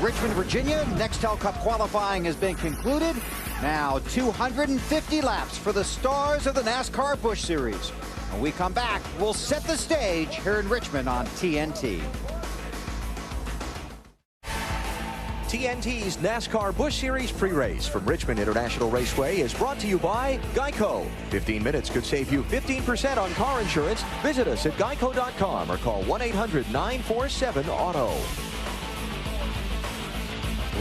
Richmond, Virginia. Nextel Cup qualifying has been concluded. Now 250 laps for the stars of the NASCAR Busch Series. When we come back, we'll set the stage here in Richmond on TNT. TNT's NASCAR Busch Series pre-race from Richmond International Raceway is brought to you by Geico. 15 minutes could save you 15% on car insurance. Visit us at geico.com or call 1-800-947-AUTO.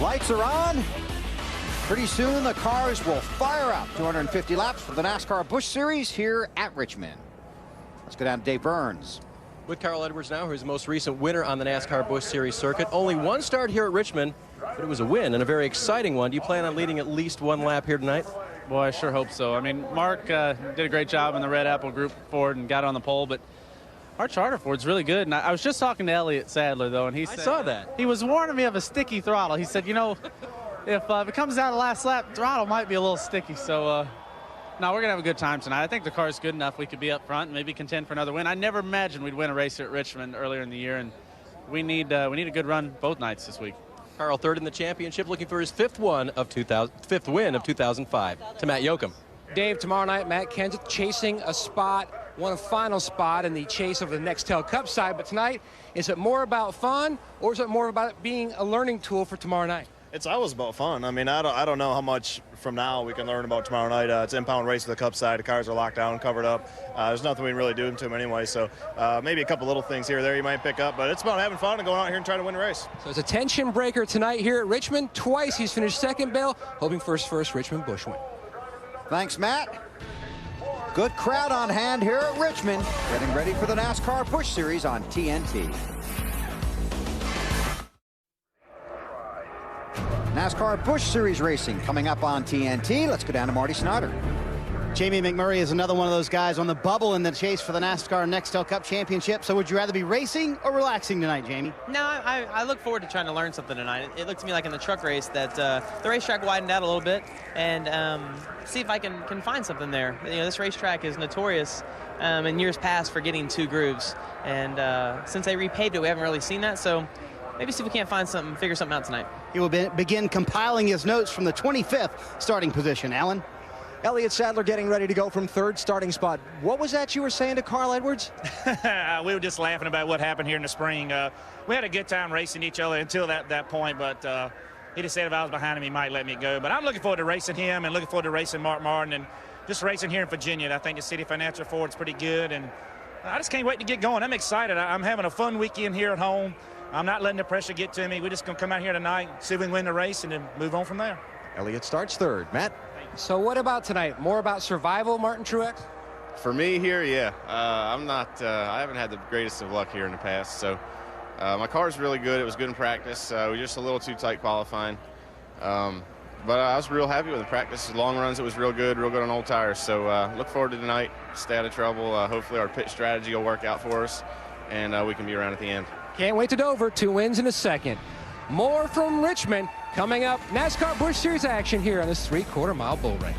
Lights are on. Pretty soon the cars will fire up. 250 laps for the NASCAR Busch Series here at Richmond. Let's go down to Dave Burns. With Carl Edwards now, who's the most recent winner on the NASCAR Busch Series circuit. Only one start here at Richmond, but it was a win and a very exciting one. Do you plan on leading at least one lap here tonight? Boy, I sure hope so. I mean, Mark did a great job in the Red Apple Group Ford and got on the pole, but our charter Ford's really good. And I was just talking to Elliott Sadler, though, and he said, I saw that. He was warning me of a sticky throttle. He said, you know, if it comes down to last lap, throttle might be a little sticky. So, no, we're going to have a good time tonight. I think the car's good enough we could be up front and maybe contend for another win. I never imagined we'd win a race here at Richmond earlier in the year, and we need a good run both nights this week. Carl, third in the championship, looking for his fifth win of 2005. To Matt Yoakum. Dave, tomorrow night, Matt Kenseth chasing a spot, one final spot in the chase of the Nextel Cup side. But tonight, is it more about fun, or is it more about being a learning tool for tomorrow night? It's always about fun. I mean, I don't know how much from now we can learn about tomorrow night. It's an impound race for the Cup side. The cars are locked down, covered up. There's nothing we can really do to them anyway. So maybe a couple little things here or there you might pick up. But it's about having fun and going out here and trying to win a race. So it's a tension breaker tonight here at Richmond. Twice he's finished second, Bill, hoping for his first Richmond Busch win. Thanks, Matt. Good crowd on hand here at Richmond, getting ready for the NASCAR Busch Series on TNT. NASCAR Busch Series racing coming up on TNT. Let's go down to Marty Snyder. Jamie McMurray is another one of those guys on the bubble in the chase for the NASCAR Nextel Cup Championship. So would you rather be racing or relaxing tonight, Jamie? No, I look forward to trying to learn something tonight. It looked to me like in the truck race that the racetrack widened out a little bit, and see if I can find something there. You know, this racetrack is notorious in years past for getting two grooves, and since they repaved it, we haven't really seen that. So maybe see if we can't find something, figure something out tonight. He will begin compiling his notes from the 25th starting position. Alan? Elliott Sadler getting ready to go from third starting spot. What was that you were saying to Carl Edwards? We were just laughing about what happened here in the spring. We had a good time racing each other until that point, but he just said if I was behind him, he might let me go. But I'm looking forward to racing him and looking forward to racing Mark Martin and just racing here in Virginia. I think the City Financial Ford's pretty good, and I just can't wait to get going. I'm excited. I'm having a fun weekend here at home. I'm not letting the pressure get to me. We're just going to come out here tonight, see if we can win the race, and then move on from there. Elliott starts third. Matt? So what about tonight? More about survival, Martin Truex? For me here, yeah. I'm not, I haven't had the greatest of luck here in the past. So my car's really good. It was good in practice. We were just a little too tight qualifying. But I was real happy with the practice. Long runs, it was real good on old tires. So look forward to tonight. Stay out of trouble. Hopefully our pit strategy will work out for us, and we can be around at the end. Can't wait to Dover. 2 wins in a second. More from Richmond coming up. NASCAR Busch Series action here on this 3/4 mile bull ring.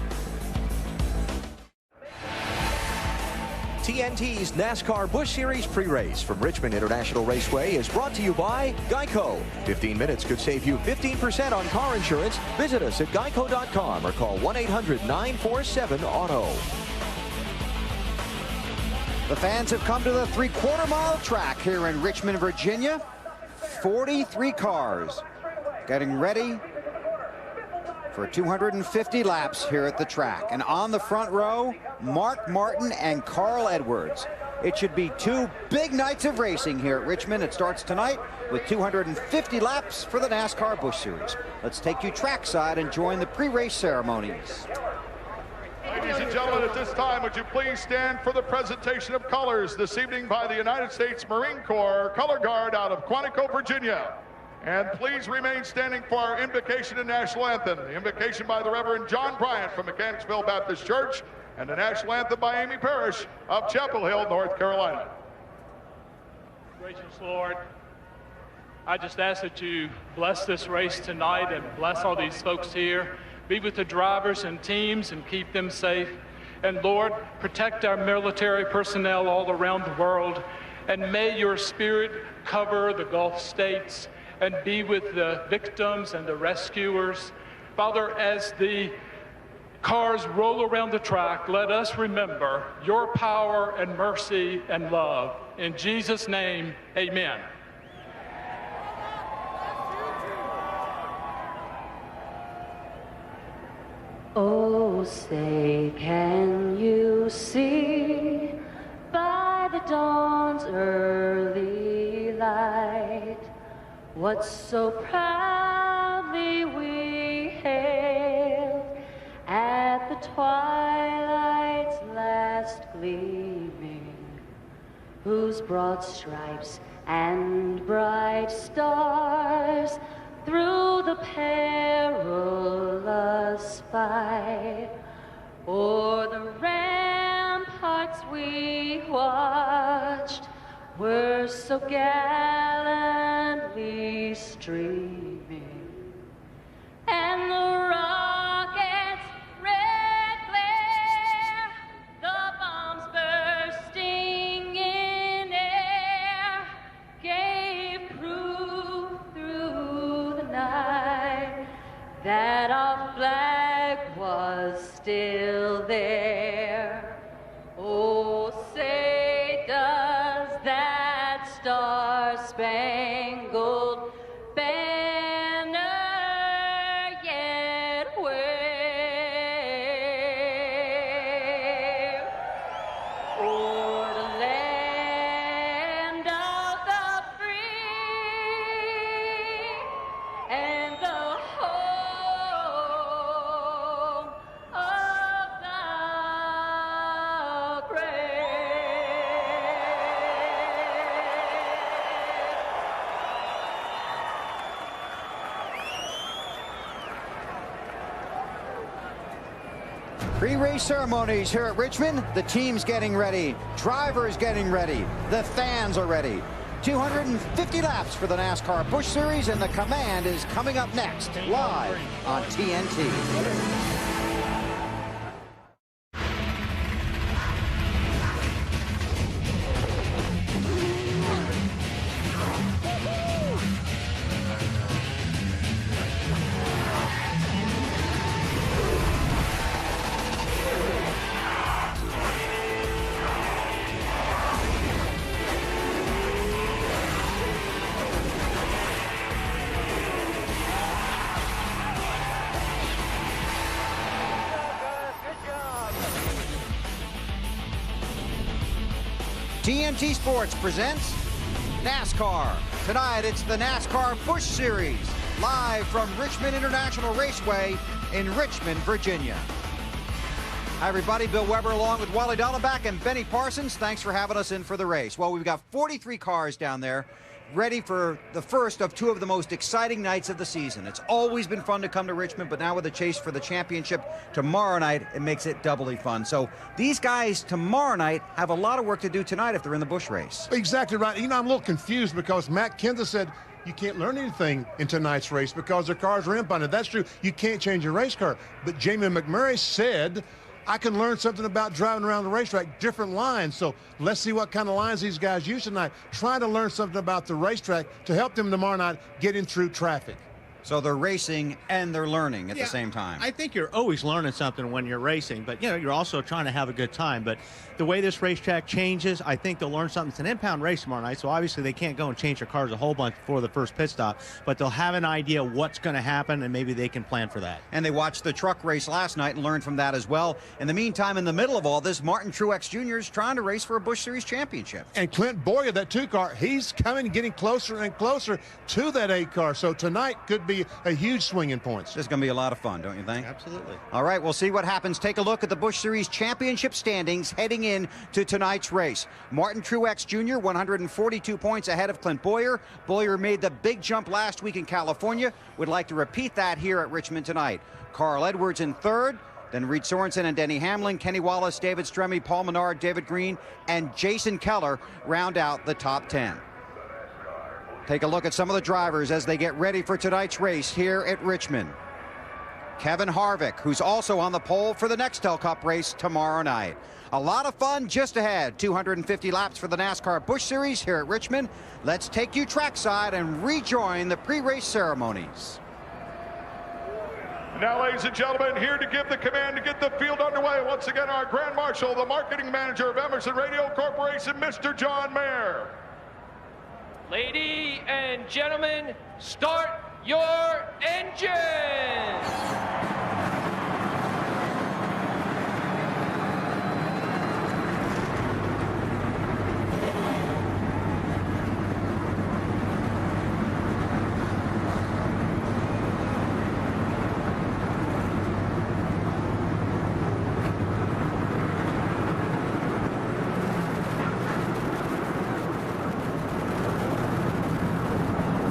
TNT's NASCAR Busch Series pre-race from Richmond International Raceway is brought to you by Geico. 15 minutes could save you 15% on car insurance. Visit us at geico.com or call 1-800-947-AUTO. The fans have come to the 3/4 mile track here in Richmond, Virginia. 43 cars getting ready for 250 laps here at the track. And on the front row, Mark Martin and Carl Edwards. It should be 2 big nights of racing here at Richmond. It starts tonight with 250 laps for the NASCAR Busch Series. Let's take you trackside and join the pre-race ceremonies. Ladies and gentlemen, at this time, would you please stand for the presentation of colors this evening by the United States Marine Corps Color Guard out of Quantico, Virginia. And please remain standing for our invocation and national anthem. The invocation by the Reverend John Bryant from Mechanicsville Baptist Church, and the national anthem by Amy Parrish of Chapel Hill, North Carolina. Gracious Lord, I just ask that you bless this race tonight and bless all these folks here. Be with the drivers and teams and keep them safe. And Lord, protect our military personnel all around the world. And may your spirit cover the Gulf states and be with the victims and the rescuers. Father, as the cars roll around the track, let us remember your power and mercy and love. In Jesus' name, amen. Oh, say, can you see by the dawn's early light what so proudly we hailed at the twilight's last gleaming, whose broad stripes and bright stars through the perilous fight o'er the ramparts we watched were so gallantly streaming, and the rockets' red glare, the bombs bursting in air, gave proof through the night that our flag was still there. Oh, say does that star-spangled banner yet wave o'er the land of the free and the home of the Pre-race ceremonies here at Richmond. The team's getting ready. Drivers getting ready. The fans are ready. 250 laps for the NASCAR Busch Series, and the command is coming up next, live on TNT. TNT Sports presents NASCAR. Tonight, it's the NASCAR Busch Series, live from Richmond International Raceway in Richmond, Virginia. Hi, everybody. Bill Weber along with Wally Dallenbach and Benny Parsons. Thanks for having us in for the race. Well, we've got 43 cars down there ready for the first of two of the most exciting nights of the season. It's always been fun to come to Richmond, but now with the chase for the championship tomorrow night, it makes it doubly fun. So these guys tomorrow night have a lot of work to do tonight if they're in the Busch race. Exactly right. You know, I'm a little confused because Matt Kenseth said you can't learn anything in tonight's race because their cars are impounded. That's true. You can't change your race car. But Jamie McMurray said, I can learn something about driving around the racetrack, different lines. So let's see what kind of lines these guys use tonight. Trying to learn something about the racetrack to help them tomorrow night get in through traffic. So they're racing and they're learning at the same time. I think you're always learning something when you're racing, but you know, you're also trying to have a good time. But the way this racetrack changes, I think they'll learn something. It's an impound race tomorrow night, so obviously they can't go and change their cars a whole bunch before the first pit stop, but they'll have an idea what's going to happen, and maybe they can plan for that. And they watched the truck race last night and learned from that as well. In the meantime, in the middle of all this, Martin Truex Jr. is trying to race for a Busch Series championship. And Clint Boyer, that 2 car, he's coming, getting closer and closer to that 8 car. So tonight could be a huge swinging points. This is going to be a lot of fun, don't you think? Absolutely. All right, we'll see what happens. Take a look at the Busch Series championship standings heading in to tonight's race. Martin Truex Jr., 142 points ahead of Clint Boyer. Boyer made the big jump last week in California. Would like to repeat that here at Richmond tonight. Carl Edwards in third. Then Reed Sorensen and Denny Hamlin, Kenny Wallace, David Stremme, Paul Menard, David Green, and Jason Keller round out the top 10. Take a look at some of the drivers as they get ready for tonight's race here at Richmond. Kevin Harvick, who's also on the pole for the Nextel Cup race tomorrow night. A lot of fun just ahead. 250 laps for the NASCAR Busch Series here at Richmond. Let's take you trackside and rejoin the pre-race ceremonies. Now, ladies and gentlemen, here to give the command to get the field underway, once again, our Grand Marshal, the marketing manager of Emerson Radio Corporation, Mr. John Mayer. Ladies and gentlemen, start your engines!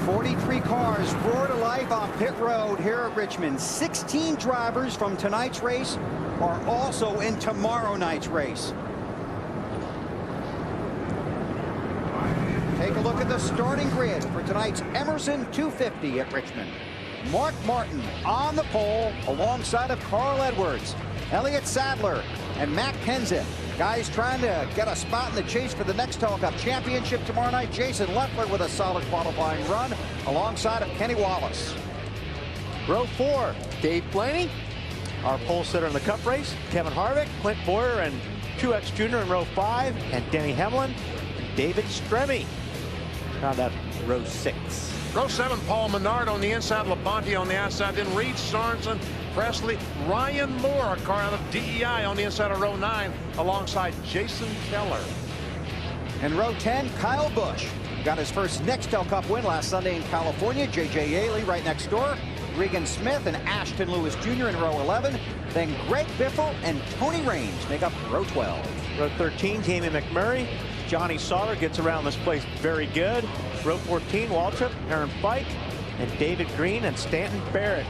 43 cars roar to life on pit road here at Richmond. 16 drivers from tonight's race are also in tomorrow night's race. Take a look at the starting grid for tonight's Emerson 250 at Richmond. Mark Martin on the pole alongside of Carl Edwards, Elliott Sadler, and Matt Kenseth. Guys trying to get a spot in the chase for the Nextel Cup Championship tomorrow night. Jason Leffler with a solid qualifying run alongside of Kenny Wallace. Row 4, Dave Blaney, our pole sitter in the Cup race. Kevin Harvick, Clint Boyer, and Truex Jr. in row 5, and Denny Hamlin, and David Stremme. Round out row 6. Row 7, Paul Menard on the inside, Labonte on the outside, then Reed Sorensen, Presley, Ryan Moore, a car out of DEI on the inside of row 9, alongside Jason Keller. In row 10, Kyle Busch got his first Nextel Cup win last Sunday in California. J.J. Yaley right next door. Regan Smith and Ashton Lewis Jr. in row 11. Then Greg Biffle and Tony Raines make up row 12. Row 13, Jamie McMurray. Johnny Sauter gets around this place very good. Row 14, Waltrip, Aaron Fike, and David Green and Stanton Barrett.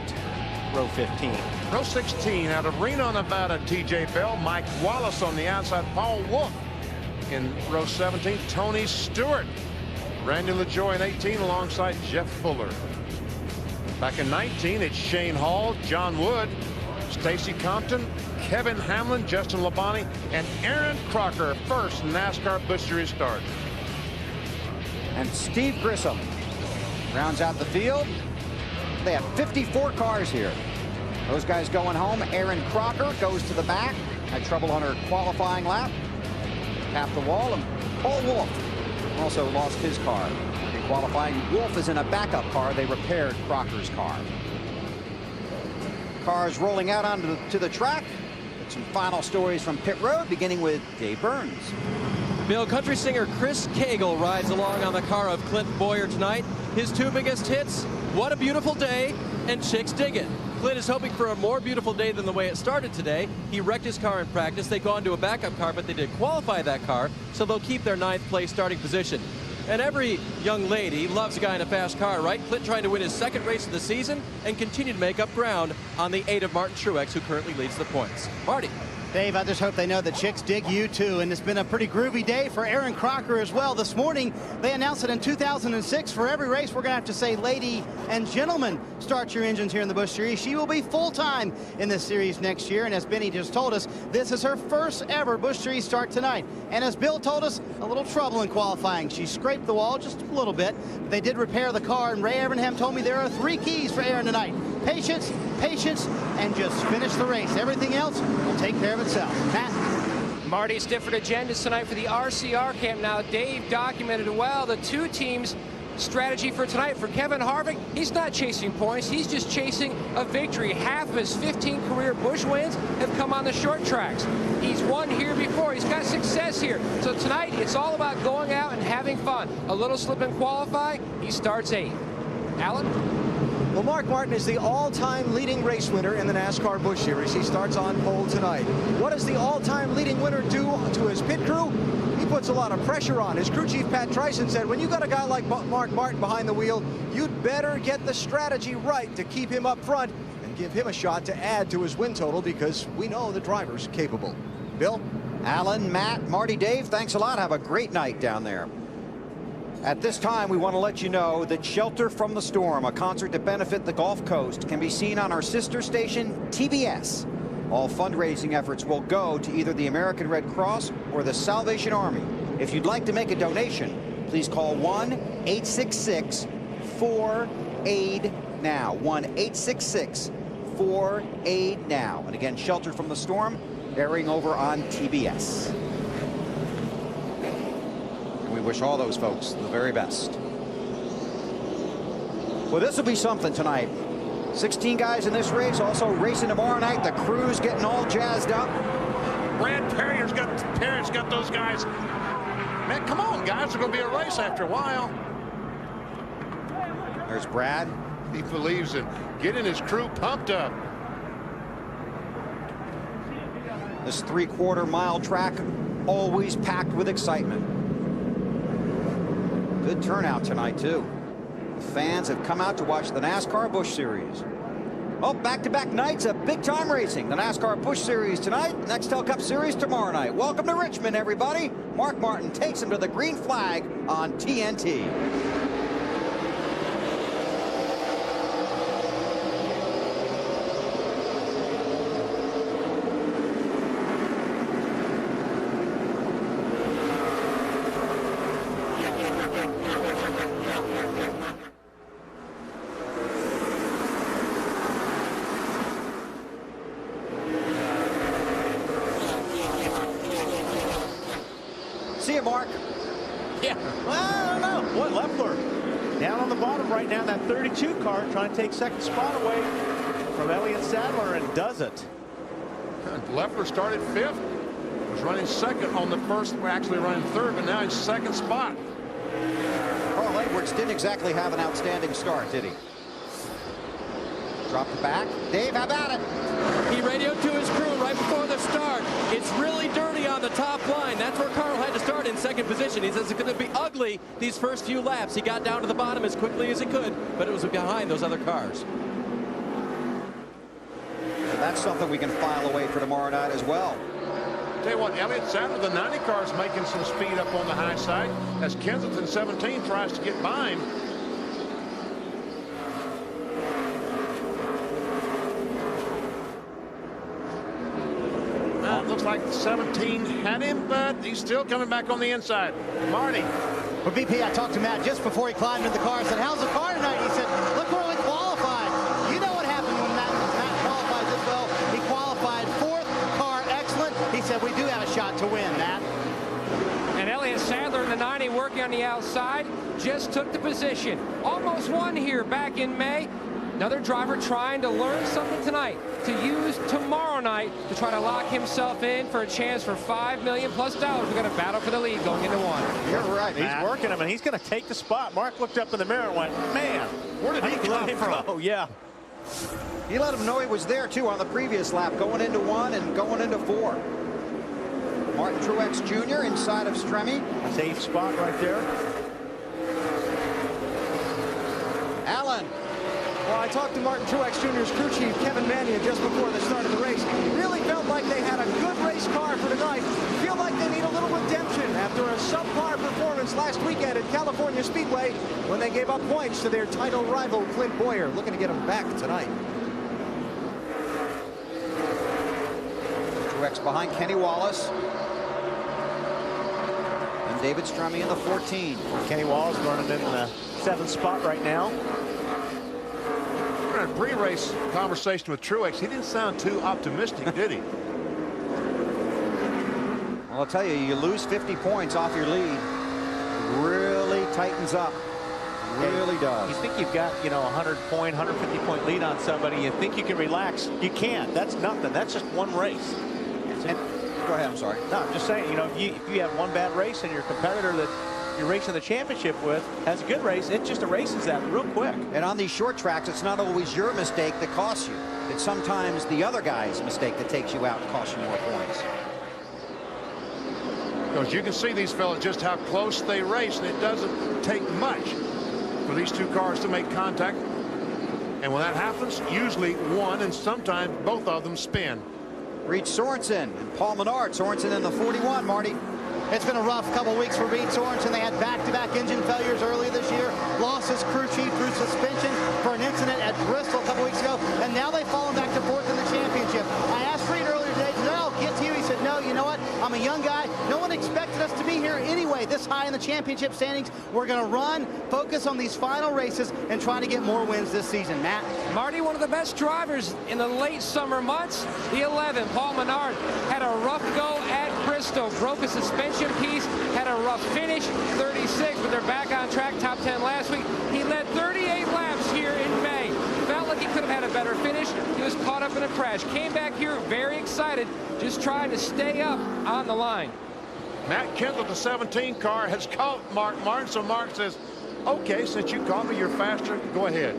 Row 15. Row 16, out of Reno, Nevada, TJ Bell, Mike Wallace on the outside, Paul Wolf. In row 17, Tony Stewart. Randy LaJoy in 18 alongside Jeff Fuller. Back in 19, it's Shane Hall, John Wood, Stacy Compton, Kevin Hamlin, Justin Labonte, and Aaron Crocker, first NASCAR Busch Series start. And Steve Grissom rounds out the field. They have 54 cars here. Those guys going home. Aaron Crocker goes to the back. Had trouble on her qualifying lap. Tapped the wall. And Paul Wolf also lost his car in qualifying. Wolf is in a backup car. They repaired Crocker's car. Cars rolling out onto the track. Some final stories from pit road, beginning with Dave Burns. Bill, country singer Chris Cagle rides along on the car of Clint Boyer tonight. His two biggest hits, What a Beautiful Day and Chicks Dig It. Clint is hoping for a more beautiful day than the way it started today. He wrecked his car in practice. They go into a backup car, but they did qualify that car, so they'll keep their 9th place starting position. And every young lady loves a guy in a fast car, right? Clint trying to win his 2nd race of the season and continue to make up ground on the 8 of Martin Truex, who currently leads the points. Marty. Dave, I just hope they know the chicks dig you too, and it's been a pretty groovy day for Aaron Crocker as well. This morning, they announced that in 2006, for every race, we're going to have to say, lady and gentlemen, start your engines here in the Busch Series. She will be full-time in this series next year, and as Benny just told us, this is her first ever Busch Series start tonight. And as Bill told us, a little trouble in qualifying. She scraped the wall just a little bit. They did repair the car, and Ray Evernham told me there are 3 keys for Aaron tonight. Patience, patience, and just finish the race. Everything else will take care of itself. Matt? Marty's different agendas tonight for the RCR camp. Now, Dave documented well the 2 teams' strategy for tonight. For Kevin Harvick, he's not chasing points. He's just chasing a victory. Half of his 15 career Busch wins have come on the short tracks. He's won here before. He's got success here. So tonight, it's all about going out and having fun. A little slip and qualify, he starts 8th. Alan? Well, Mark Martin is the all-time leading race winner in the NASCAR Busch Series. He starts on pole tonight. What does the all-time leading winner do to his pit crew? He puts a lot of pressure on. His crew chief, Pat Tryson, said, when you got a guy like Mark Martin behind the wheel, you'd better get the strategy right to keep him up front and give him a shot to add to his win total, because we know the driver's capable. Bill? Alan, Matt, Marty, Dave, thanks a lot. Have a great night down there. At this time, we want to let you know that Shelter from the Storm, a concert to benefit the Gulf Coast, can be seen on our sister station, TBS. All fundraising efforts will go to either the American Red Cross or the Salvation Army. If you'd like to make a donation, please call 1-866-4AID-NOW. 1-866-4AID-NOW. And again, Shelter from the Storm, airing over on TBS. And we wish all those folks the very best. Well, this will be something tonight. 16 guys in this race, also racing tomorrow night. The crew's getting all jazzed up. Brad Perrier's got those guys. Man, come on, guys. There's going to be a race after a while. There's Brad. He believes in getting his crew pumped up. This 3/4 mile track always packed with excitement. Good turnout tonight, too. The fans have come out to watch the NASCAR Busch Series. Oh, back-to-back nights of big-time racing. The NASCAR Busch Series tonight, Nextel Cup Series tomorrow night. Welcome to Richmond, everybody. Mark Martin takes him to the green flag on TNT. See you, Mark. Yeah, well, I don't know. Boy, Leffler down on the bottom right now in that 32 car, trying to take second spot away from Elliott Sadler, and does it. Leffler started 5th, was running 2nd on the first, we're actually running 3rd, but now he's 2nd spot. Carl Edwards didn't exactly have an outstanding start, did he? Dropped the back. Dave, how about it? He radioed to his crew right before the start. It's really dirty on the top line. That's where Carl had to start in second position. He says it's going to be ugly these first few laps. He got down to the bottom as quickly as he could, but it was behind those other cars. So that's something we can file away for tomorrow night as well. Tell you what, Elliott Sadler, the 90 car, is making some speed up on the high side as Kensington 17 tries to get by him. Looks like 17 had him, but he's still coming back on the inside. Marty. Well, BP, I talked to Matt just before he climbed in the car. I said, how's the car tonight? He said, look where we qualified. You know what happened when Matt qualified this well. He qualified 4th, car excellent. He said, we do have a shot to win, Matt. And Elliott Sadler in the 90 working on the outside just took the position. Almost won here back in May. Another driver trying to learn something tonight to use tomorrow night to try to lock himself in for a chance for $5 million+ We're going to battle for the lead going into 1. You're right, He's working him, and he's going to take the spot. Mark looked up in the mirror and went, man, where did he come from? Oh, yeah. He let him know he was there, too, on the previous lap, going into 1 and going into 4. Martin Truex Jr. inside of Stremme. Safe spot right there. Allen. Well, I talked to Martin Truex Jr.'s crew chief, Kevin Mannion, just before the start of the race. Really felt like they had a good race car for tonight. Feel like they need a little redemption after a subpar performance last weekend at California Speedway when they gave up points to their title rival, Clint Boyer. Looking to get him back tonight. Truex behind Kenny Wallace. And David Stremme in the 14. Kenny Wallace running in the 7th spot right now. In a pre-race conversation with Truex, he didn't sound too optimistic, did he? Well, I'll tell you, you lose 50 points off your lead. It really tightens up. Really does. You think you've got, you know, 100-point, 150-point lead on somebody, you think you can relax. You can't. That's nothing. That's just one race. And, go ahead, I'm sorry. No, I'm just saying, you know, if you have one bad race and your competitor that you're racing the championship with has a good race, it just erases that real quick. And on these short tracks, it's not always your mistake that costs you. It's sometimes the other guy's mistake that takes you out and costs you more points. Because you can see these fellas just how close they race, and it doesn't take much for these two cars to make contact. And when that happens, usually one and sometimes both of them spin. Reed Sorensen and Paul Menard. Sorensen in the 41, Marty. It's been a rough couple weeks for Reed Sorensen. They had back-to-back engine failures earlier this year, lost his crew chief through suspension for an incident at Bristol a couple weeks ago, and now they've fallen back to fourth in the championship. I asked Reed earlier today, no, get to you. He said, no, you know what? I'm a young guy. No one expected us to be here anyway this high in the championship standings. We're going to run, focus on these final races, and try to get more wins this season. Matt? Marty, one of the best drivers in the late summer months. The 11, Paul Menard, had a rough go at Bristol, broke a suspension piece, had a rough finish, 36, but they're back on track, top 10 last week. He led 38 laps here in May. Felt like he could have had a better finish. He was caught up in a crash. Came back here very excited, just trying to stay up on the line. Matt Kendall, the 17 car, has caught Mark Martin, so Mark says, okay, since you caught me, you're faster, go ahead.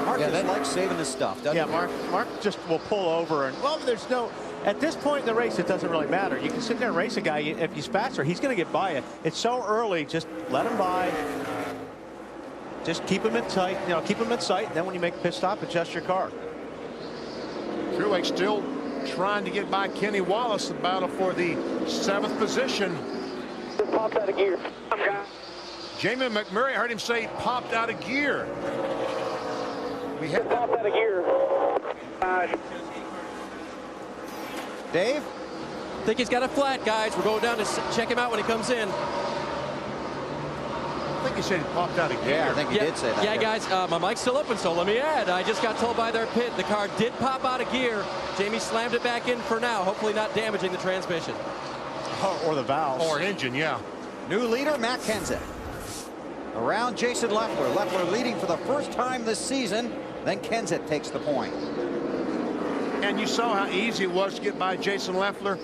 Mark just likes saving his stuff, doesn't he? Mark just will pull over, and well, there's no, at this point in the race, it doesn't really matter. You can sit there and race a guy. If he's faster, he's going to get by you. It's so early, just let him by. Just keep him in sight, keep him in sight. Then when you make a pit stop, adjust your car. Truex still trying to get by Kenny Wallace, the battle for the 7th position. Popped out of gear. Jamie McMurray, I heard him say popped out of gear. We had popped out of gear. Dave? I think he's got a flat, guys. We're going down to check him out when he comes in. I think he said he popped out of gear. Yeah, I think he did say that. Yeah, guys, my mic's still open, so let me add. I just got told by their pit the car did pop out of gear. Jamie slammed it back in for now, hopefully not damaging the transmission. Or the valves. Or engine, yeah. New leader, Matt Kenseth. Around Jason Leffler. Leffler leading for the first time this season. Then Kenseth takes the point. And you saw how easy it was to get by Jason Leffler.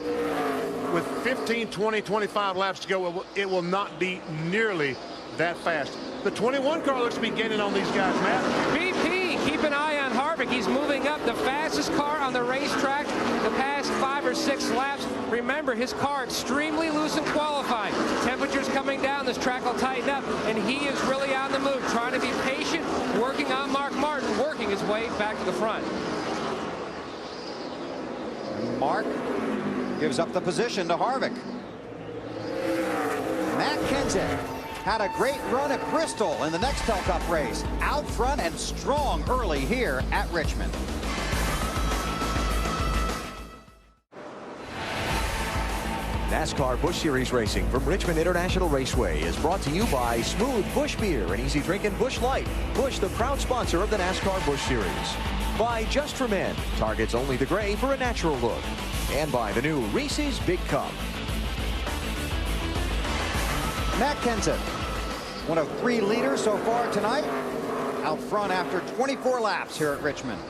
With 15, 20, 25 laps to go, it will not be nearly that fast. The 21 car looks to be gaining on these guys, Matt. BP, keep an eye on Harvick. He's moving up, the fastest car on the racetrack the past 5 or 6 laps. Remember, his car extremely loose in qualifying. Temperatures coming down, this track will tighten up, and he is really on the move, trying to be patient, working on Mark Martin, working his way back to the front. Mark gives up the position to Harvick. Matt Kenseth had a great run at Bristol in the Nextel Cup race. Out front and strong early here at Richmond. NASCAR Busch Series racing from Richmond International Raceway is brought to you by Smooth Busch Beer and easy drinking Busch Light. Busch, the proud sponsor of the NASCAR Busch Series. By Just for Men, targets only the gray for a natural look. And by the new Reese's Big Cup. Matt Kenseth, one of 3 leaders so far tonight, out front after 24 laps here at Richmond.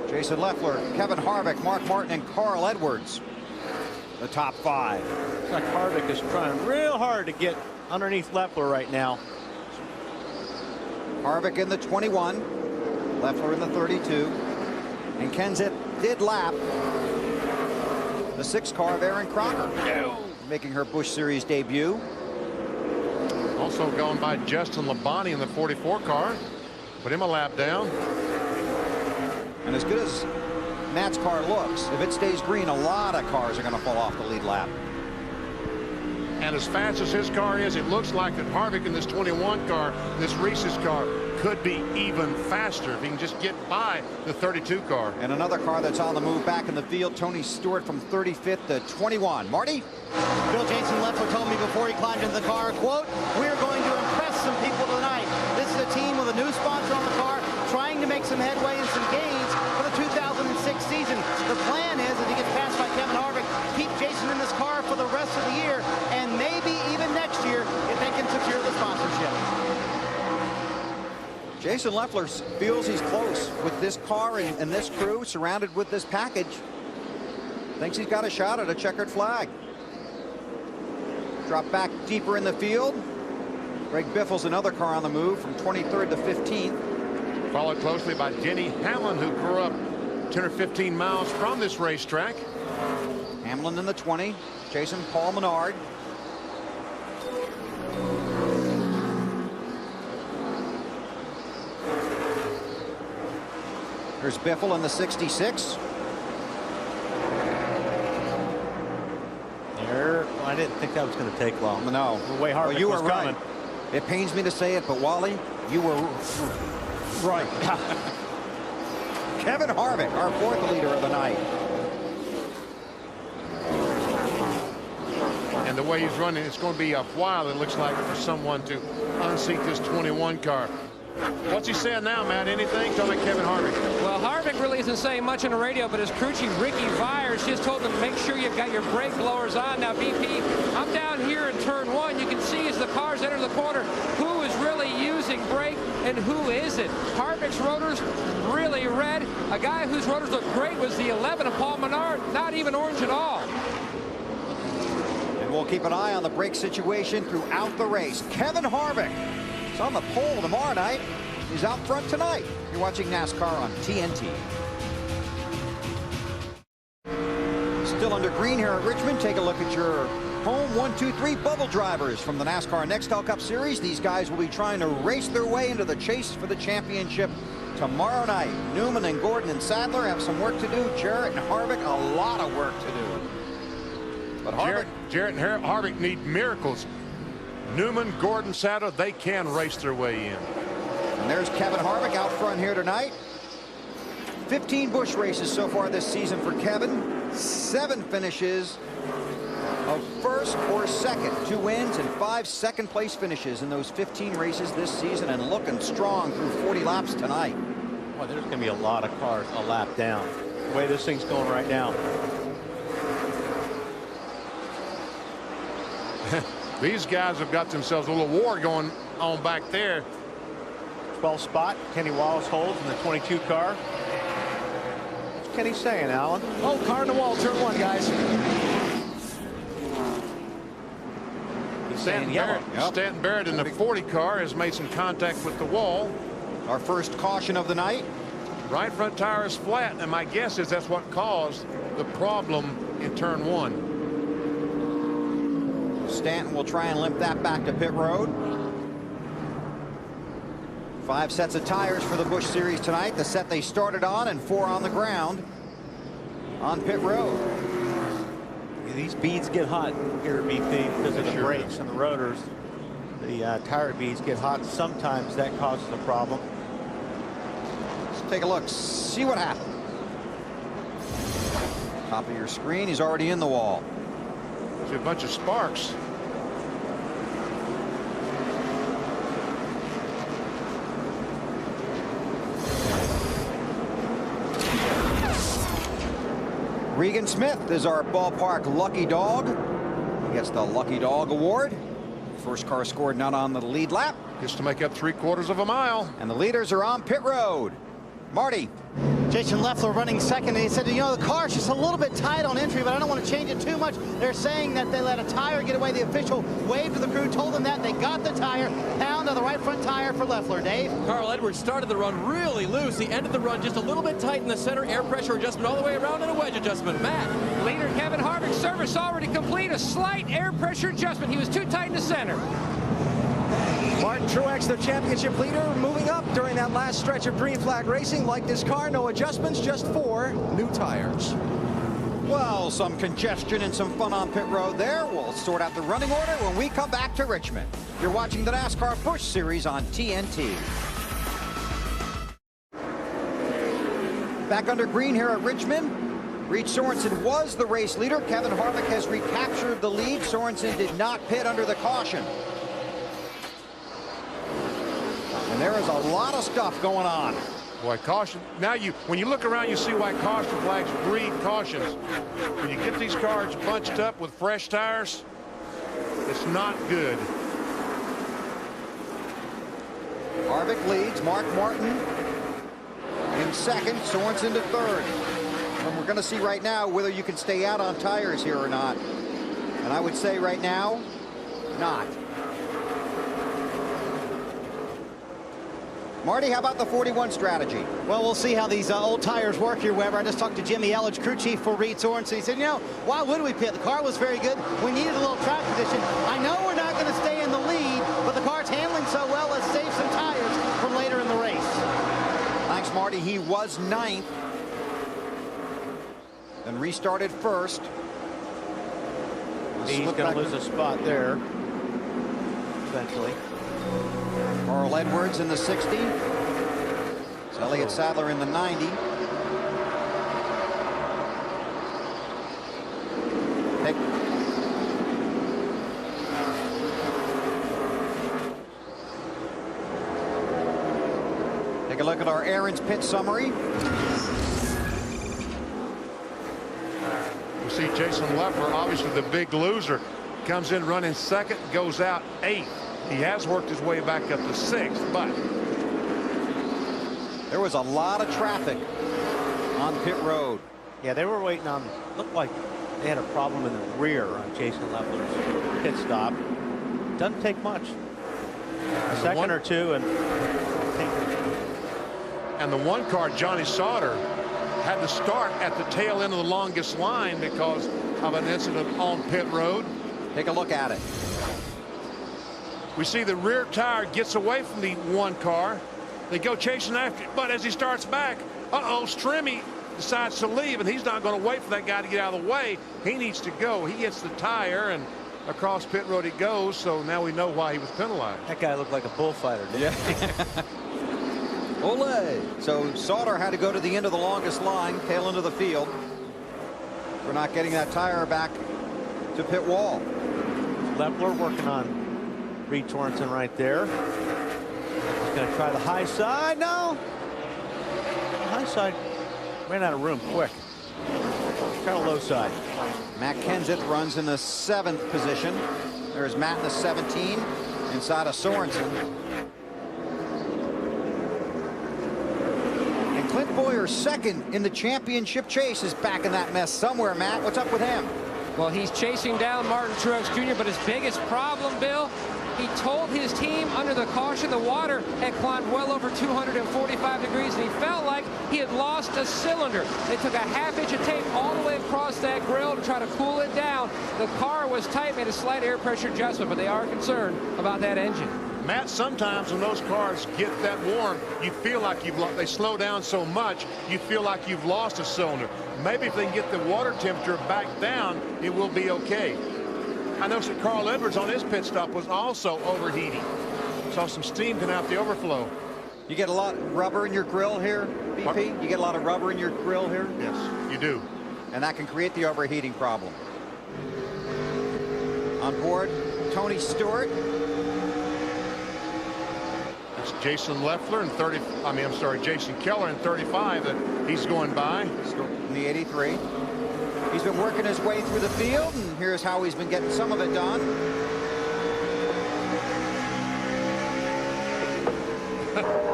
Jason Leffler, Kevin Harvick, Mark Martin, and Carl Edwards, the top 5. Looks like Harvick is trying real hard to get underneath Leffler right now. Harvick in the 21, Leffler in the 32, and Kenseth did lap the 6 car of Aaron Crocker, making her Busch Series debut. Also going by Justin Labonte in the 44 car. Put him a lap down. And as good as Matt's car looks, if it stays green, a lot of cars are going to fall off the lead lap. And as fast as his car is, it looks like that Harvick in this 21 car, this Reese's car, could be even faster if he can just get by the 32 car. And another car that's on the move back in the field, Tony Stewart from 35th to 21. Marty? Bill Jason Leffler told me before he climbed into the car, quote, "We're going to impress some people tonight. This is a team with a new sponsor on the car, trying to make some headway and some gains for the 2006 season. The plan is, as he gets passed by Kevin Harvick, keep Jason in this car for the rest of the year, and maybe even next year if they can secure the sponsorship." Jason Leffler feels he's close with this car and this crew surrounded with this package. Thinks he's got a shot at a checkered flag. Drop back deeper in the field. Greg Biffle's another car on the move from 23rd to 15th. Followed closely by Denny Hamlin, who grew up 10 or 15 miles from this racetrack. Hamlin in the 20, Jason Paul Menard. There's Biffle in the 66. didn't think that was going to take long. No. The way Harvick you was were coming. right. It pains me to say it, but Wally, you were right. Kevin Harvick, our fourth leader of the night. And the way he's running, it's going to be a while, it looks like, for someone to unseat this 21 car. What's he saying now, Matt? Anything? Tell me Kevin Harvick. Well, Harvick really isn't saying much on the radio, but his crew chief, Ricky Vyers, just told him to make sure you've got your brake blowers on. Now, BP, I'm down here in turn one. You can see as the cars enter the corner who is really using brake and who isn't. Harvick's rotors really red. A guy whose rotors look great was the 11 of Paul Menard, not even orange at all. And we'll keep an eye on the brake situation throughout the race. Kevin Harvick is on the pole tomorrow night. He's out front tonight. You're watching NASCAR on TNT. Still under green here at Richmond. Take a look at your home 1, 2, 3 bubble drivers from the NASCAR Nextel Cup Series. These guys will be trying to race their way into the chase for the championship tomorrow night. Newman and Gordon and Sadler have some work to do. Jarrett and Harvick, a lot of work to do. But Jarrett and Harvick need miracles. Newman, Gordon, Sadler, they can race their way in. And there's Kevin Harvick out front here tonight. 15 Busch races so far this season for Kevin. 7 finishes of first or second. 2 wins and 5 second-place finishes in those 15 races this season, and looking strong through 40 laps tonight. Well, there's going to be a lot of cars a lap down. The way this thing's going right now. These guys have got themselves a little war going on back there. 12th spot, Kenny Wallace holds in the 22 car. What's Kenny saying, Alan? Oh, car in the wall, turn 1, guys. He's saying yellow. Stanton Barrett in the 40 car has made some contact with the wall. Our first caution of the night. Right front tire is flat, and my guess is that's what caused the problem in turn 1. Stanton will try and limp that back to pit road. 5 sets of tires for the Busch Series tonight. The set they started on, and 4 on the ground on pit road. These beads get hot here at BP because of the brakes and the rotors. The tire beads get hot. Sometimes that causes a problem. Let's take a look, see what happened. Top of your screen, he's already in the wall. See a bunch of sparks. Regan Smith is our ballpark lucky dog. He gets the Lucky Dog Award. First car scored not on the lead lap. Just to make up 3/4 of a mile. And the leaders are on pit road. Marty. Jason Leffler running second, and he said, you know, the car's just a little bit tight on entry, but I don't want to change it too much. They're saying that they let a tire get away. The official waved to the crew, told them that. They got the tire. Pound on the right front tire for Leffler. Dave? Carl Edwards started the run really loose. He ended the run just a little bit tight in the center. Air pressure adjustment all the way around and a wedge adjustment. Matt. Leader Kevin Harvick, service already complete. A slight air pressure adjustment. He was too tight in the center. Martin Truex, the championship leader, moving up during that last stretch of green flag racing. Like this car, no adjustments, just 4 new tires. Well, some congestion and some fun on pit road there. We'll sort out the running order when we come back to Richmond. You're watching the NASCAR Busch Series on TNT. Back under green here at Richmond. Reed Sorensen was the race leader. Kevin Harvick has recaptured the lead. Sorensen did not pit under the caution. And there is a lot of stuff going on. Boy, caution. Now when you look around, you see why caution flags breed cautions. When you get these cars bunched up with fresh tires, it's not good. Harvick leads. Mark Martin in second. Sorensen to third. And we're going to see right now whether you can stay out on tires here or not. And I would say right now, not. Marty, how about the 41 strategy? Well, we'll see how these old tires work here, Weber. I just talked to Jimmy Elledge, crew chief for Reed Sorensen. He said, you know, why would we pit? The car was very good. We needed a little track position. I know we're not going to stay in the lead, but the car's handling so well, let's save some tires from later in the race. Thanks, Marty. He was 9th. Then restarted first. He's going to lose a spot there eventually. Carl Edwards in the 60. It's Elliott Sadler in the 90. Take a look at our Aaron's pit summary. We see Jason Leffler, obviously the big loser, comes in running second, goes out 8th. He has worked his way back up to 6th, but there was a lot of traffic on pit road. Yeah, they were waiting on, looked like they had a problem in the rear on Jason Leffler's pit stop. Doesn't take much. A second or two, and the one car, Johnny Sauter, had to start at the tail end of the longest line because of an incident on pit road. Take a look at it. We see the rear tire gets away from the one car. They go chasing after it, but as he starts back, Strimmy decides to leave, and he's not going to wait for that guy to get out of the way. He needs to go. He hits the tire, and across pit road he goes, so now we know why he was penalized. That guy looked like a bullfighter, didn't he? Ole. So Sauter had to go to the end of the longest line, tail end of the field, for not getting that tire back to pit wall. Leffler working on Reed Torrenson right there. He's going to try the high side. No. High side ran out of room quick. Try the low side. Matt Kenseth runs in the 7th position. There's Matt in the 17 inside of Sorensen. And Clint Boyer, second in the championship chase, is back in that mess somewhere. Matt, what's up with him? Well, he's chasing down Martin Truex Jr., but his biggest problem, Bill, he told his team under the caution the water had climbed well over 245 degrees, and he felt like he had lost a cylinder. They took a half-inch of tape all the way across that grill to try to cool it down. The car was tight, made a slight air pressure adjustment, but they are concerned about that engine. Matt, sometimes when those cars get that warm, you feel like they slow down so much, you feel like you've lost a cylinder. Maybe if they can get the water temperature back down, it will be okay. I noticed that Carl Edwards on his pit stop was also overheating. Saw some steam coming out the overflow. You get a lot of rubber in your grill here, BP? You get a lot of rubber in your grill here? Yes, you do. And that can create the overheating problem. On board, Tony Stewart. That's Jason Leffler in Jason Keller in 35 that he's going by. In the 83. He's been working his way through the field, and here's how he's been getting some of it done.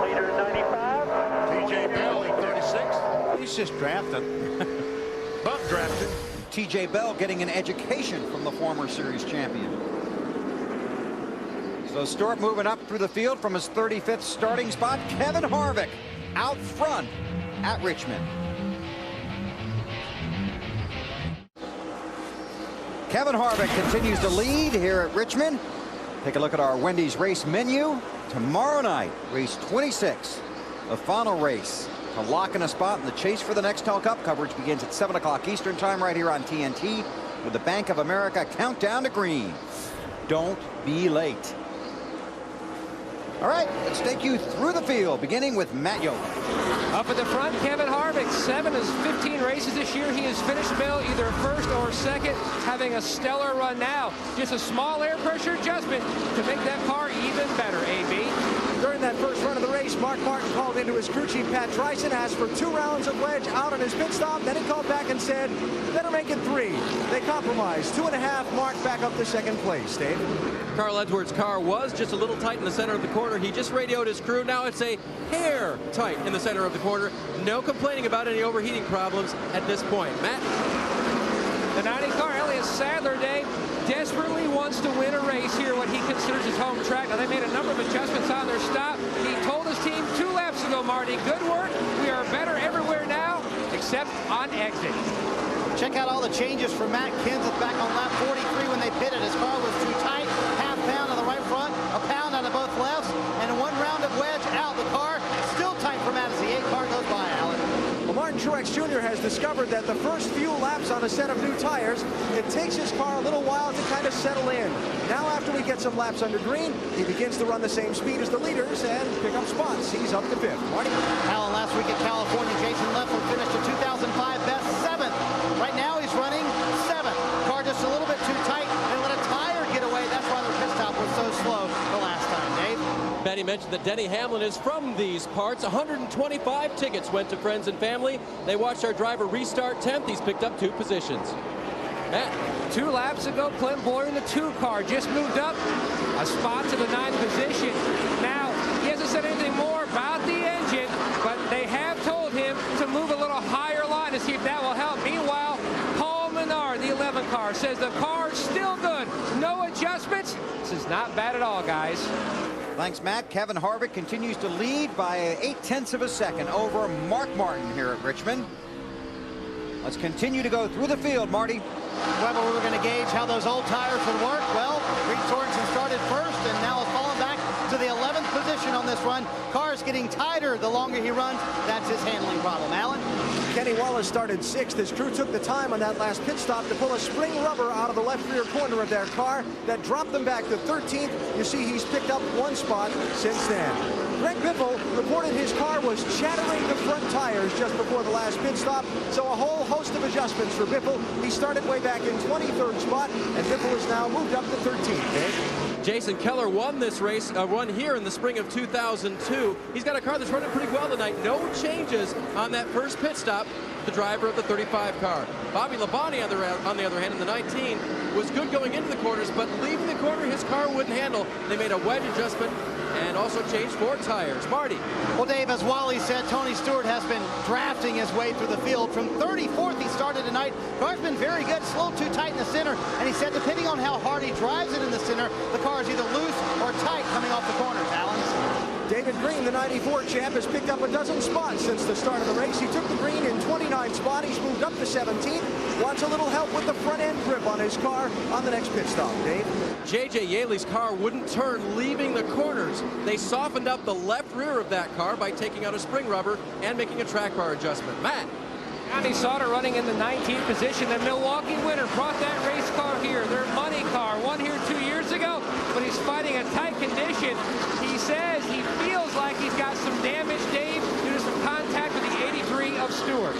Leader 95. TJ Bell in 36. He's just drafting. Bump drafted. TJ Bell getting an education from the former series champion. So Stewart moving up through the field from his 35th starting spot. Kevin Harvick out front at Richmond. Kevin Harvick continues to lead here at Richmond. Take a look at our Wendy's race menu. Tomorrow night, race 26, the final race to lock in a spot in the chase for the Nextel Cup. Coverage begins at 7 o'clock Eastern time right here on TNT with the Bank of America Countdown to Green. Don't be late. All right, let's take you through the field, beginning with Matt Yoakum. Up at the front, Kevin Harvick, 7 of 15 races this year. He has finished, Bill, either first or second, having a stellar run now. Just a small air pressure adjustment to make that car even better, AB. During that first run of the race, Mark Martin called into his crew chief, Pat Tryson, asked for 2 rounds of wedge out on his pit stop. Then he called back and said, better make it 3. They compromised. 2.5, Mark back up to second place. Dave? Carl Edwards' car was just a little tight in the center of the corner. He just radioed his crew. Now it's a hair tight in the center of the corner. No complaining about any overheating problems at this point. Matt? The 90 car, Elliott Sadler, Dave, desperately wants to win a race here, what he considers his home track. Now, they made a number of adjustments on their stop. He told his team 2 laps ago, Marty, good work. We are better everywhere now, except on exit. Check out all the changes for Matt Kenseth back on lap 43 when they pitted. His car was too tight, half pound on the right front, a pound on the both lefts, and 1 round of wedge out. The car still tight for Matt as the 8 car goes by, Alan. Well, Martin Truex Truex Jr. has discovered that the first few laps on a set of new tires, it takes his car a little while to kind of settle in. Now, after we get some laps under green, he begins to run the same speed as the leaders and pick up spots. He's up to 5th. Marty? Alan, last week at California, Jason Leffler finished a 2005 best 7th. Right now, he's running 7th. Car just a little bit too tight and let a tire get away. That's why the pit stop was so slow the last time. Dave? Benny mentioned that Denny Hamlin is from these parts. 125 tickets went to friends and family. They watched our driver restart 10th. He's picked up 2 positions. Matt. 2 laps ago, Clint Boyer in the 2 car just moved up a spot to the 9th position. Now, he hasn't said anything more about the engine, but they have told him to move a little higher line to see if that will help. Meanwhile, Paul Menard, the 11 car, says the car's still good. No adjustments. This is not bad at all, guys. Thanks, Matt. Kevin Harvick continues to lead by 0.8 of a second over Mark Martin here at Richmond. Let's continue to go through the field, Marty. Well, we were going to gauge how those old tires would work. Well, Reed Sorensen started first and now has fallen back to the 11th position on this run. Car is getting tighter the longer he runs. That's his handling problem. Alan? Kenny Wallace started 6th. His crew took the time on that last pit stop to pull a spring rubber out of the left rear corner of their car. That dropped them back to 13th. You see he's picked up 1 spot since then. Greg Biffle reported his car was chattering the front tires just before the last pit stop, so a whole host of adjustments for Biffle. He started way back in 23rd spot, and Biffle has now moved up to 13th. Dave? Jason Keller won this race, won here in the spring of 2002. He's got a car that's running pretty well tonight. No changes on that first pit stop. The driver of the 35 car. Bobby Labonte, on the other hand, in the 19, was good going into the corners, but leaving the corner, his car wouldn't handle. They made a wedge adjustment and also changed 4 tires. Marty. Well, Dave, as Wally said, Tony Stewart has been drafting his way through the field. From 34th, he started tonight. Car's been very good. It's a little too tight in the center, and he said depending on how hard he drives it in the center, the car is either loose or tight coming off the corners. Alan? David Green, the 94 champ, has picked up a dozen spots since the start of the race. He took the green in 29th spot. He's moved up to 17th. Wants a little help with the front end grip on his car on the next pit stop. Dave? J.J. Yaley's car wouldn't turn leaving the corners. They softened up the left rear of that car by taking out a spring rubber and making a track bar adjustment. Matt. Johnny Sauter running in the 19th position. The Milwaukee winner brought that race car here, their money car. Won here 2 years ago, but he's fighting a tight condition. He says he feels like he's got some damage, Dave, due to some contact with the 83 of Stewart.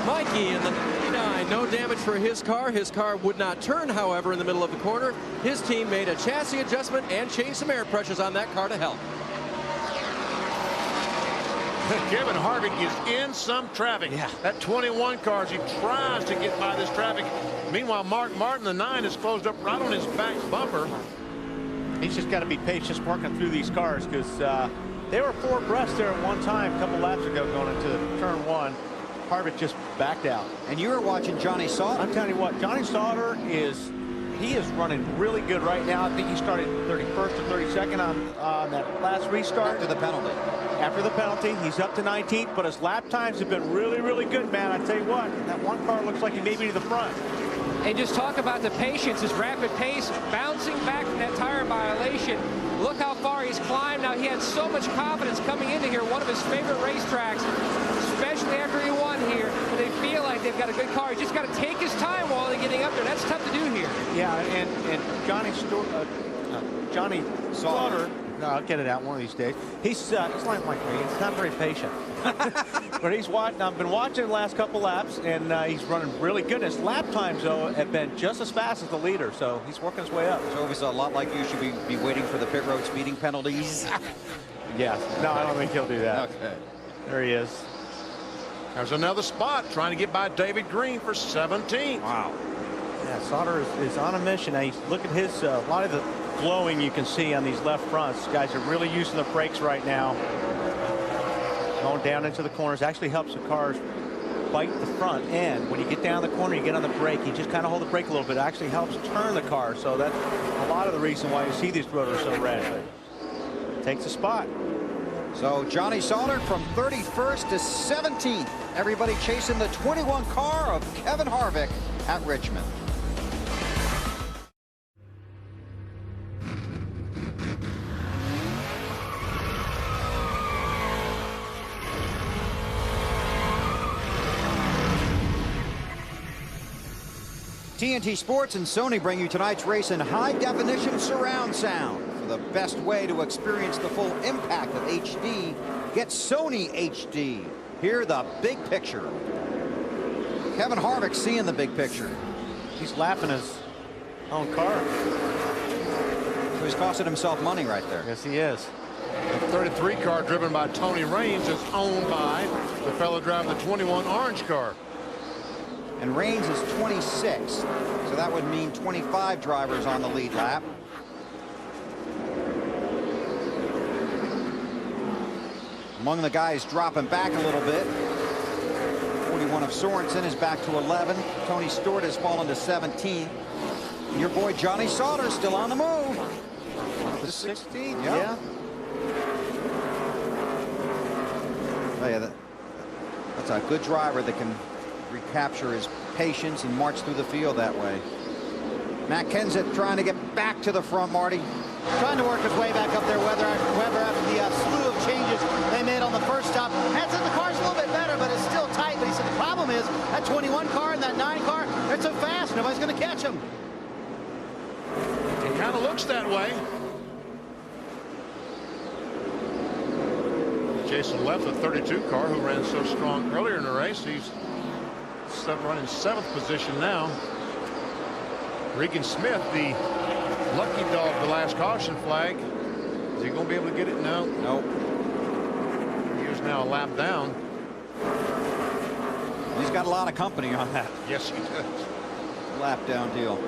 Mikey in the 99, no damage for his car. His car would not turn, however, in the middle of the corner. His team made a chassis adjustment and changed some air pressures on that car to help. Kevin Harvick is in some traffic. Yeah. That 21 car, as he tries to get by this traffic. Meanwhile, Mark Martin, the 9, is closed up right on his back bumper. He's just got to be patient working through these cars because they were 4 abreast there at one time a couple laps ago going into turn 1. Harvick just backed out. And you were watching Johnny Sauter. I'm telling you what, Johnny Sauter is running really good right now. I think he started 31st or 32nd on that last restart. After the penalty. After the penalty, he's up to 19th, but his lap times have been really, really good, man. I tell you what, that one car looks like he may be to the front. And just talk about the patience, his rapid pace, bouncing back from that tire violation. Look how far he's climbed. Now, he had so much confidence coming into here, one of his favorite racetracks, especially after he won here, when they feel like they've got a good car. He's just got to take his time while they're getting up there. That's tough to do here. Yeah, and Johnny Sauter, no, I'll get it out one of these days. He's like me. He's not very patient. But he's watching. I've been watching the last couple laps, and he's running really good. His lap times, though, have been just as fast as the leader, so he's working his way up. So he's a lot like you, should be waiting for the pit road speeding penalties. Yeah. No, I don't think he'll do that. Okay. There he is. There's another spot trying to get by David Green for 17th. Wow. Yeah, Sauter is on a mission. Now, look at his, a lot of the glowing you can see on these left fronts. These guys are really using the brakes right now. Going down into the corners actually helps the cars bite the front end. When you get down the corner, you get on the brake. You just kind of hold the brake a little bit. It actually helps turn the car. So that's a lot of the reason why you see these rotors so red. Takes a spot. So Johnny Sauter from 31st to 17th. Everybody chasing the 21 car of Kevin Harvick at Richmond. TNT Sports and Sony bring you tonight's race in high-definition surround sound. For the best way to experience the full impact of HD, get Sony HD. Hear the big picture. Kevin Harvick seeing the big picture. He's laughing his own car. So he's costing himself money right there. Yes, he is. The 33 car driven by Tony Raines is owned by the fellow driving the 21 orange car. And Raines is 26, so that would mean 25 drivers on the lead lap. Among the guys dropping back a little bit. 41 of Sorensen is back to 11. Tony Stewart has fallen to 17. And your boy Johnny Sauter still on the move. The 16, yeah. Oh, yeah, that's a good driver that can recapture his patience and march through the field that way. Matt Kenseth trying to get back to the front, Marty. Trying to work his way back up there, Weber after the slew of changes they made on the first stop. Matt said the car's a little bit better, but it's still tight. But he said the problem is that 21 car and that 9 car, they're so fast, nobody's going to catch them. It kind of looks that way. Jason left the 32 car who ran so strong earlier in the race. He's running 7th position now. Regan Smith, the lucky dog, the last caution flag. Is he going to be able to get it? No. Nope. He is now a lap down. He's got a lot of company on that. Yes, he does. Lap down deal.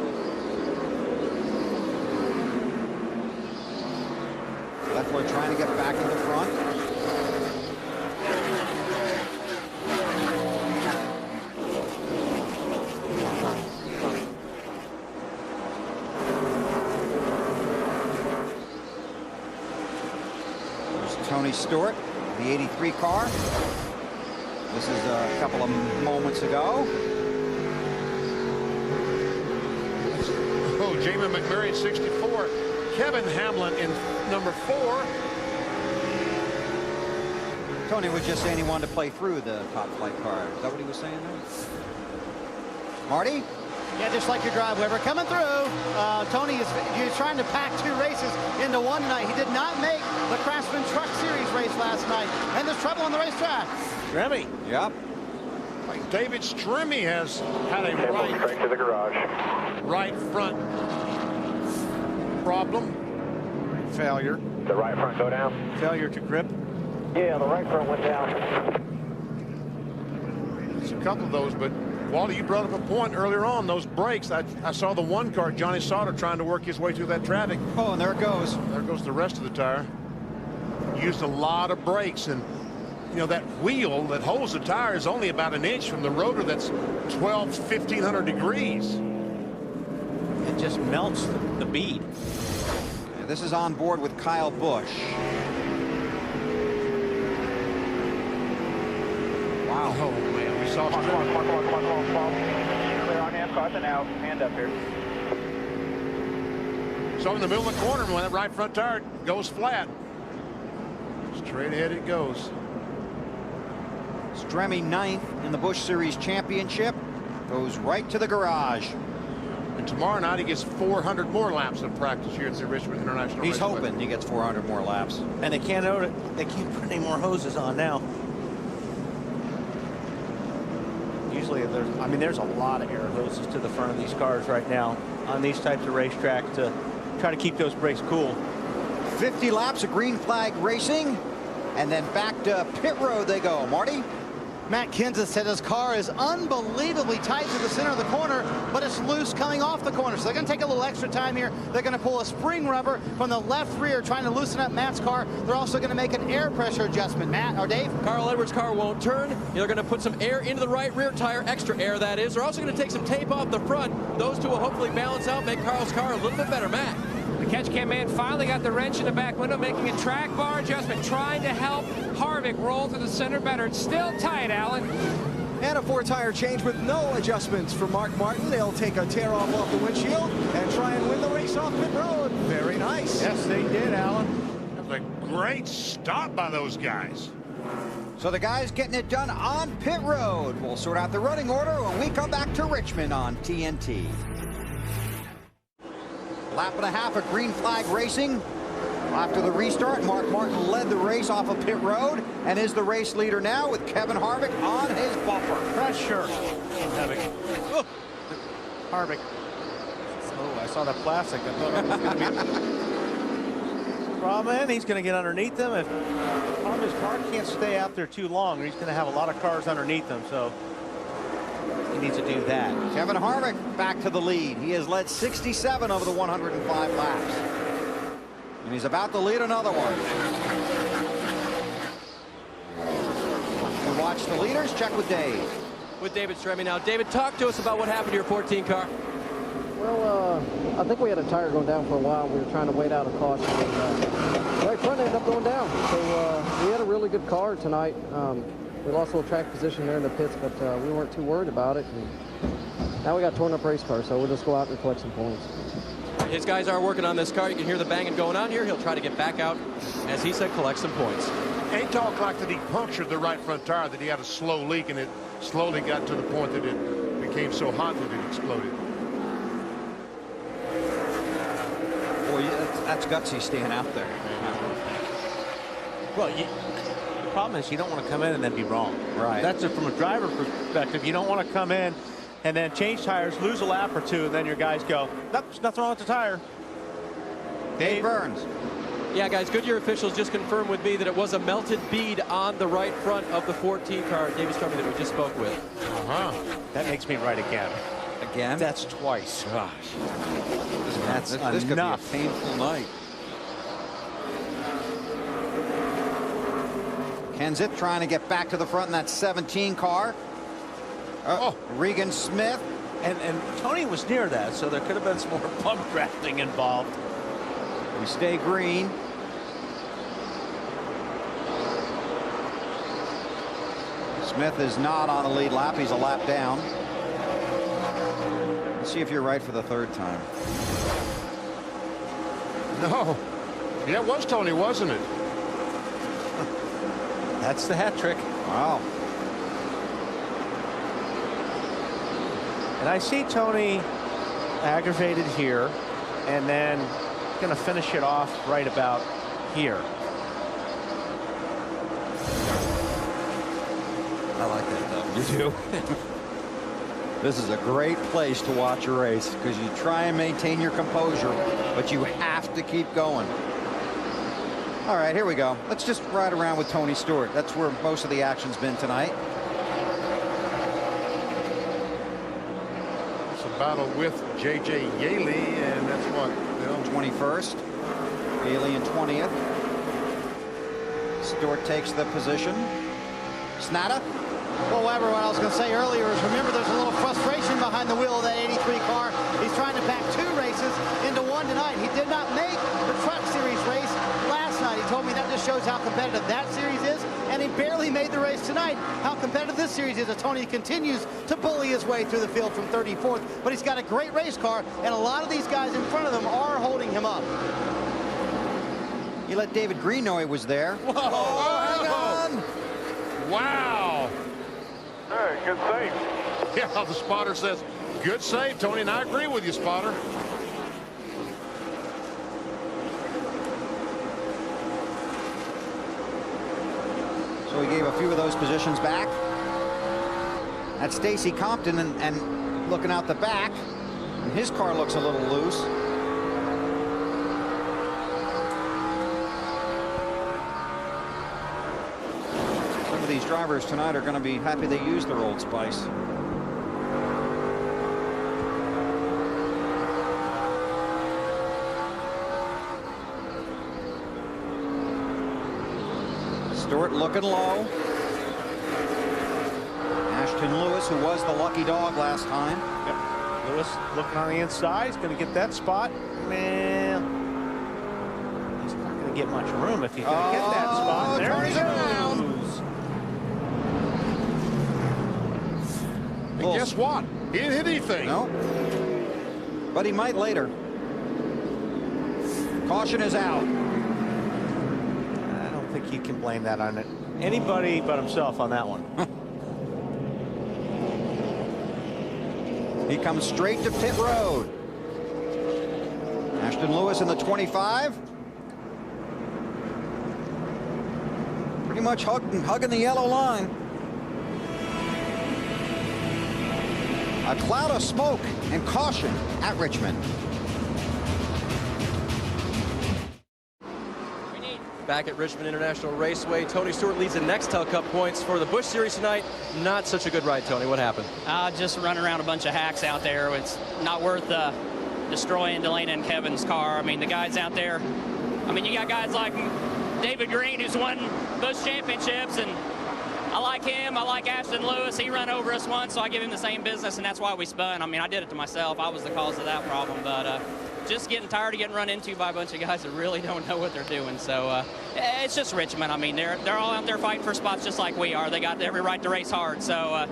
Leffler trying to get back to the front. Tony Stewart, the 83 car. This is a couple of moments ago. Oh, Jamin McMurray, 64. Kevin Hamlin in number 4. Tony was just saying he wanted to play through the top flight car. Is that what he was saying there? Marty? Yeah, just like your drive, Weber. Coming through. Tony is trying to pack 2 races into one tonight. He did not make the Craftsman Truck Series race last night. And there's trouble on the racetrack. Stremme. Yep. Like David Stremme has had a Straight to the garage. right front problem. Failure. The right front go down? Failure to grip. Yeah, the right front went down. There's a couple of those, but Wally, you brought up a point earlier on, those brakes. I saw the 1 car, Johnny Sauter, trying to work his way through that traffic. Oh, and there it goes. There goes the rest of the tire. Used a lot of brakes, and you know that wheel that holds the tire is only about an inch from the rotor that's 1,500 degrees. It just melts the bead. Yeah, this is on board with Kyle Busch. Wow. Oh man, we saw. Come on. Clear on hand, caution out. Hand up here. So in the middle of the corner, when that right front tire goes flat, straight ahead it goes. Stremme 9th in the Busch Series Championship. Goes right to the garage. And tomorrow night he gets 400 more laps of practice here at the Richmond International He's Raceway. hoping he gets 400 more laps. And they can't put any more hoses on now. Usually there's a lot of air hoses to the front of these cars right now on these types of racetrack to try to keep those brakes cool. 50 laps of green flag racing, and then back to pit road they go. Marty? Matt Kenseth said his car is unbelievably tight to the center of the corner, but it's loose coming off the corner. So they're going to take a little extra time here. They're going to pull a spring rubber from the left rear, trying to loosen up Matt's car. They're also going to make an air pressure adjustment. Matt or Dave? Carl Edwards' car won't turn. They're going to put some air into the right rear tire, extra air that is. They're also going to take some tape off the front. Those two will hopefully balance out, make Carl's car a little bit better. Matt? The catch cam man finally got the wrench in the back window, making a track bar adjustment, trying to help Harvick roll through the center better. It's still tight, Alan. And a 4-tire change with no adjustments for Mark Martin. They'll take a tear off the windshield and try and win the race off pit road. Very nice. Yes, they did, Alan. That was a great stop by those guys. So the guys getting it done on pit road. We'll sort out the running order when we come back to Richmond on TNT. Lap and a half of green flag racing. After the restart, Mark Martin led the race off of pit road and is the race leader now with Kevin Harvick on his bumper. Pressure. Harvick. Oh, I saw that plastic. I thought it was going to be problem. He's going to get underneath them. If his car can't stay out there too long, he's going to have a lot of cars underneath him. So he needs to do that. Kevin Harvick back to the lead. He has led 67 over the 105 laps. And he's about to lead another one. We watch the leaders. Check with Dave. With David Stremme now. David, talk to us about what happened to your 14 car. Well, I think we had a tire going down for a while. We were trying to wait out a caution. And, right front ended up going down. So we had a really good car tonight. We lost a little track position there in the pits, but we weren't too worried about it. And now we got torn up race car, so we'll just go out and collect some points. His guys are working on this car. You can hear the banging going on here. He'll try to get back out, as he said, collect some points. He talked like that he punctured the right front tire, that he had a slow leak, and it slowly got to the point that it became so hot that it exploded. Boy, that's gutsy staying out there. Well, the problem is you don't want to come in and then be wrong. Right. That's it from a driver perspective. You don't want to come in and then change tires, lose a lap or two, and then your guys go, nope, there's nothing wrong with the tire. Dave Burns. Yeah, guys, Goodyear officials just confirmed with me that it was a melted bead on the right front of the 14 car, David Stremme, that we just spoke with. That makes me right again. Again? That's twice. Gosh. That's this could be a painful night. Kenseth trying to get back to the front in that 17 car. Regan Smith. And Tony was near that, so there could have been some more pump drafting involved. We stay green. Smith is not on the lead lap. He's a lap down. Let's see if you're right for the third time. No. Yeah, it was Tony, wasn't it? That's the hat trick. Wow. And I see Tony aggravated here, and then going to finish it off right about here. I like that, though. You do? This is a great place to watch a race because you try and maintain your composure, but you have to keep going. All right, here we go. Let's just ride around with Tony Stewart. That's where most of the action's been tonight. It's a battle with J.J. Yaley, and that's what? 21st. Yaley in 20th. Stewart takes the position. Snada. Well, Weber, what I was going to say earlier is remember there's a little frustration behind the wheel of that 83 car. He's trying to pack 2 races into one tonight. He did not make the Truck Series race last night. He told me that just shows how competitive that series is, and he barely made the race tonight. How competitive this series is as Tony continues to bully his way through the field from 34th, but he's got a great race car, and a lot of these guys in front of him are holding him up. You let David Green know he was there. Whoa! Oh, hang on! Wow! Hey, good save. Yeah, the spotter says, good save, Tony, and I agree with you, spotter. So he gave a few of those positions back. That's Stacy Compton and looking out the back. And his car looks a little loose. Some of these drivers tonight are going to be happy they used their Old Spice. Stewart looking low. Ashton Lewis, who was the lucky dog last time. Yep. Lewis looking on the inside. He's going to get that spot. Man, he's not going to get much room if he's going to get that spot. There he goes. And guess what? He didn't hit anything. No. But he might later. Caution is out. I don't think you can blame that on it. Anybody but himself on that one. He comes straight to pit road. Ashton Lewis in the 25. Pretty much hugging the yellow line. A cloud of smoke and caution at Richmond. Back at Richmond International Raceway, Tony Stewart leads the Nextel Cup points for the Busch Series tonight. Not such a good ride, Tony. What happened? Just running around a bunch of hacks out there. It's not worth destroying Delana and Kevin's car. I mean, the guys out there, I mean, you got guys like David Green, who's won Busch championships, and I like him. I like Ashton Lewis. He ran over us once, so I give him the same business, and that's why we spun. I mean, I did it to myself. I was the cause of that problem, but just getting tired of getting run into by a bunch of guys that really don't know what they're doing. So it's just Richmond. I mean, they're all out there fighting for spots just like we are. They got every right to race hard. So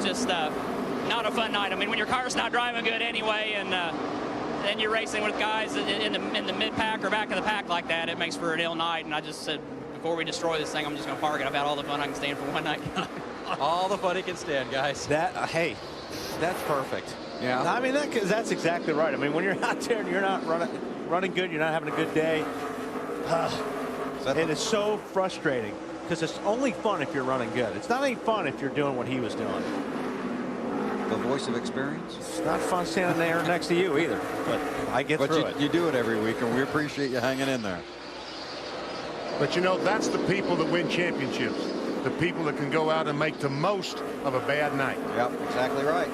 just not a fun night. I mean, when your car's not driving good anyway, and then you're racing with guys in the mid-pack or back of the pack like that, it makes for an ill night. And I just said, before we destroy this thing, I'm just going to park it. I've had all the fun I can stand for one night. All the fun he can stand, guys. Hey, that's perfect. Yeah. I mean, that's exactly right. I mean, when you're out there and you're not running good, you're not having a good day, it is so frustrating because it's only fun if you're running good. It's not any fun if you're doing what he was doing. The voice of experience. It's not fun standing there next to you either, but I get through it. You do it every week, and we appreciate you hanging in there. But you know, that's the people that win championships. The people that can go out and make the most of a bad night. Yep, exactly right.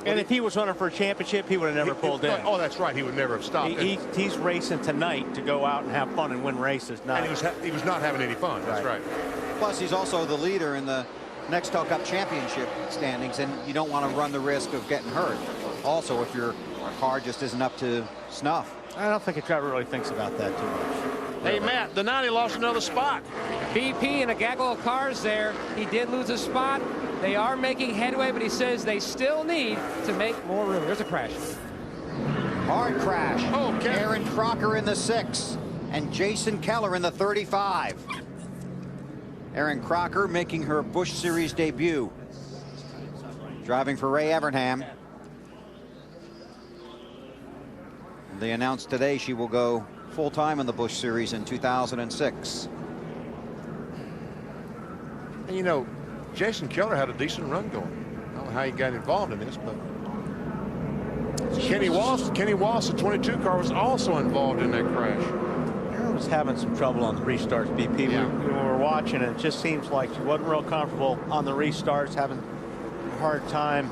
And if he was running for a championship, he would have never pulled in. Oh, that's right. He would never have stopped. He's racing tonight to go out and have fun and win races. And he was not having any fun. That's right. Plus, he's also the leader in the Nextel Cup championship standings, and you don't want to run the risk of getting hurt. Also, if your car just isn't up to snuff. I don't think a driver really thinks about that too much. Hey, Matt, Donati lost another spot. BP and a gaggle of cars there. He did lose a spot. They are making headway, but he says they still need to make more room. There's a crash. Hard crash. Okay. Aaron Crocker in the 6 and Jason Keller in the 35. Aaron Crocker making her Busch Series debut. Driving for Ray Evernham. They announced today she will go full-time in the Busch Series in 2006. And you know, Jason Keller had a decent run going. I don't know how he got involved in this, but Kenny Wallace, the 22 car, was also involved in that crash. Aaron was having some trouble on the restarts, BP. Yeah. We were watching, and it just seems like she wasn't real comfortable on the restarts, having a hard time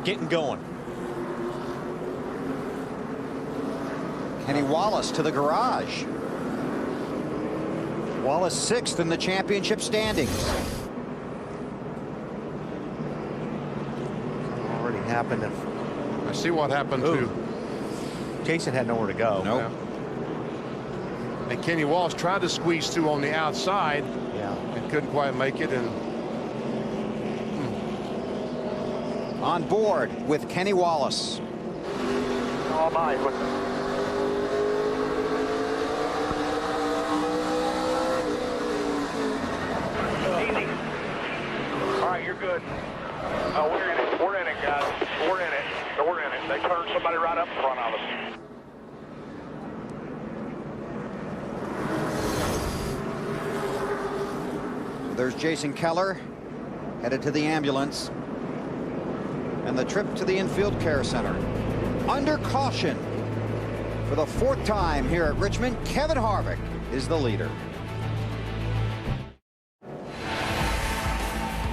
getting going. Kenny Wallace to the garage. Wallace 6th in the championship standings. Already happened. I see what happened to Jason had nowhere to go. Nope. Yeah. And Kenny Wallace tried to squeeze through on the outside. Yeah. And couldn't quite make it. And On board with Kenny Wallace. Oh, my. Easy. All right, you're good. Oh, we're in it. We're in it, guys. We're in it. We're in it. They turned somebody right up in front of us. There's Jason Keller headed to the ambulance. And the trip to the infield care center. Under caution for the 4th time here at Richmond, Kevin Harvick is the leader.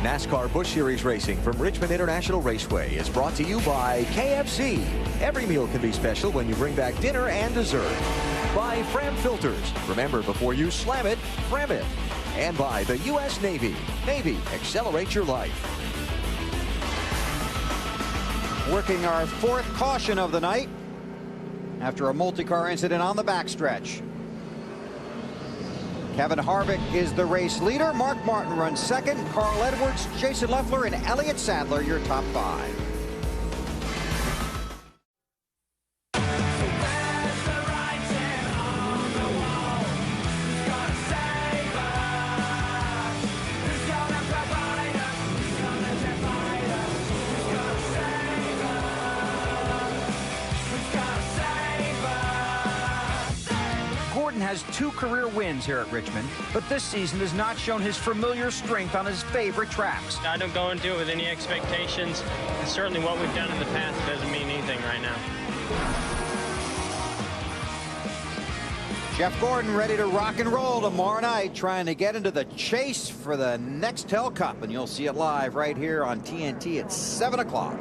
NASCAR Busch Series racing from Richmond International Raceway is brought to you by KFC. Every meal can be special when you bring back dinner and dessert. By Fram Filters. Remember, before you slam it, Fram it. And by the U.S. Navy. Navy, accelerate your life. Working our 4th caution of the night after a multi-car incident on the backstretch. Kevin Harvick is the race leader. Mark Martin runs 2nd. Carl Edwards, Jason Leffler, and Elliott Sadler your top 5. has 2 career wins here at Richmond, but this season has not shown his familiar strength on his favorite tracks. I don't go into it with any expectations, and certainly what we've done in the past doesn't mean anything right now. Jeff Gordon ready to rock and roll tomorrow night, trying to get into the chase for the Nextel Cup, and you'll see it live right here on TNT at 7 o'clock.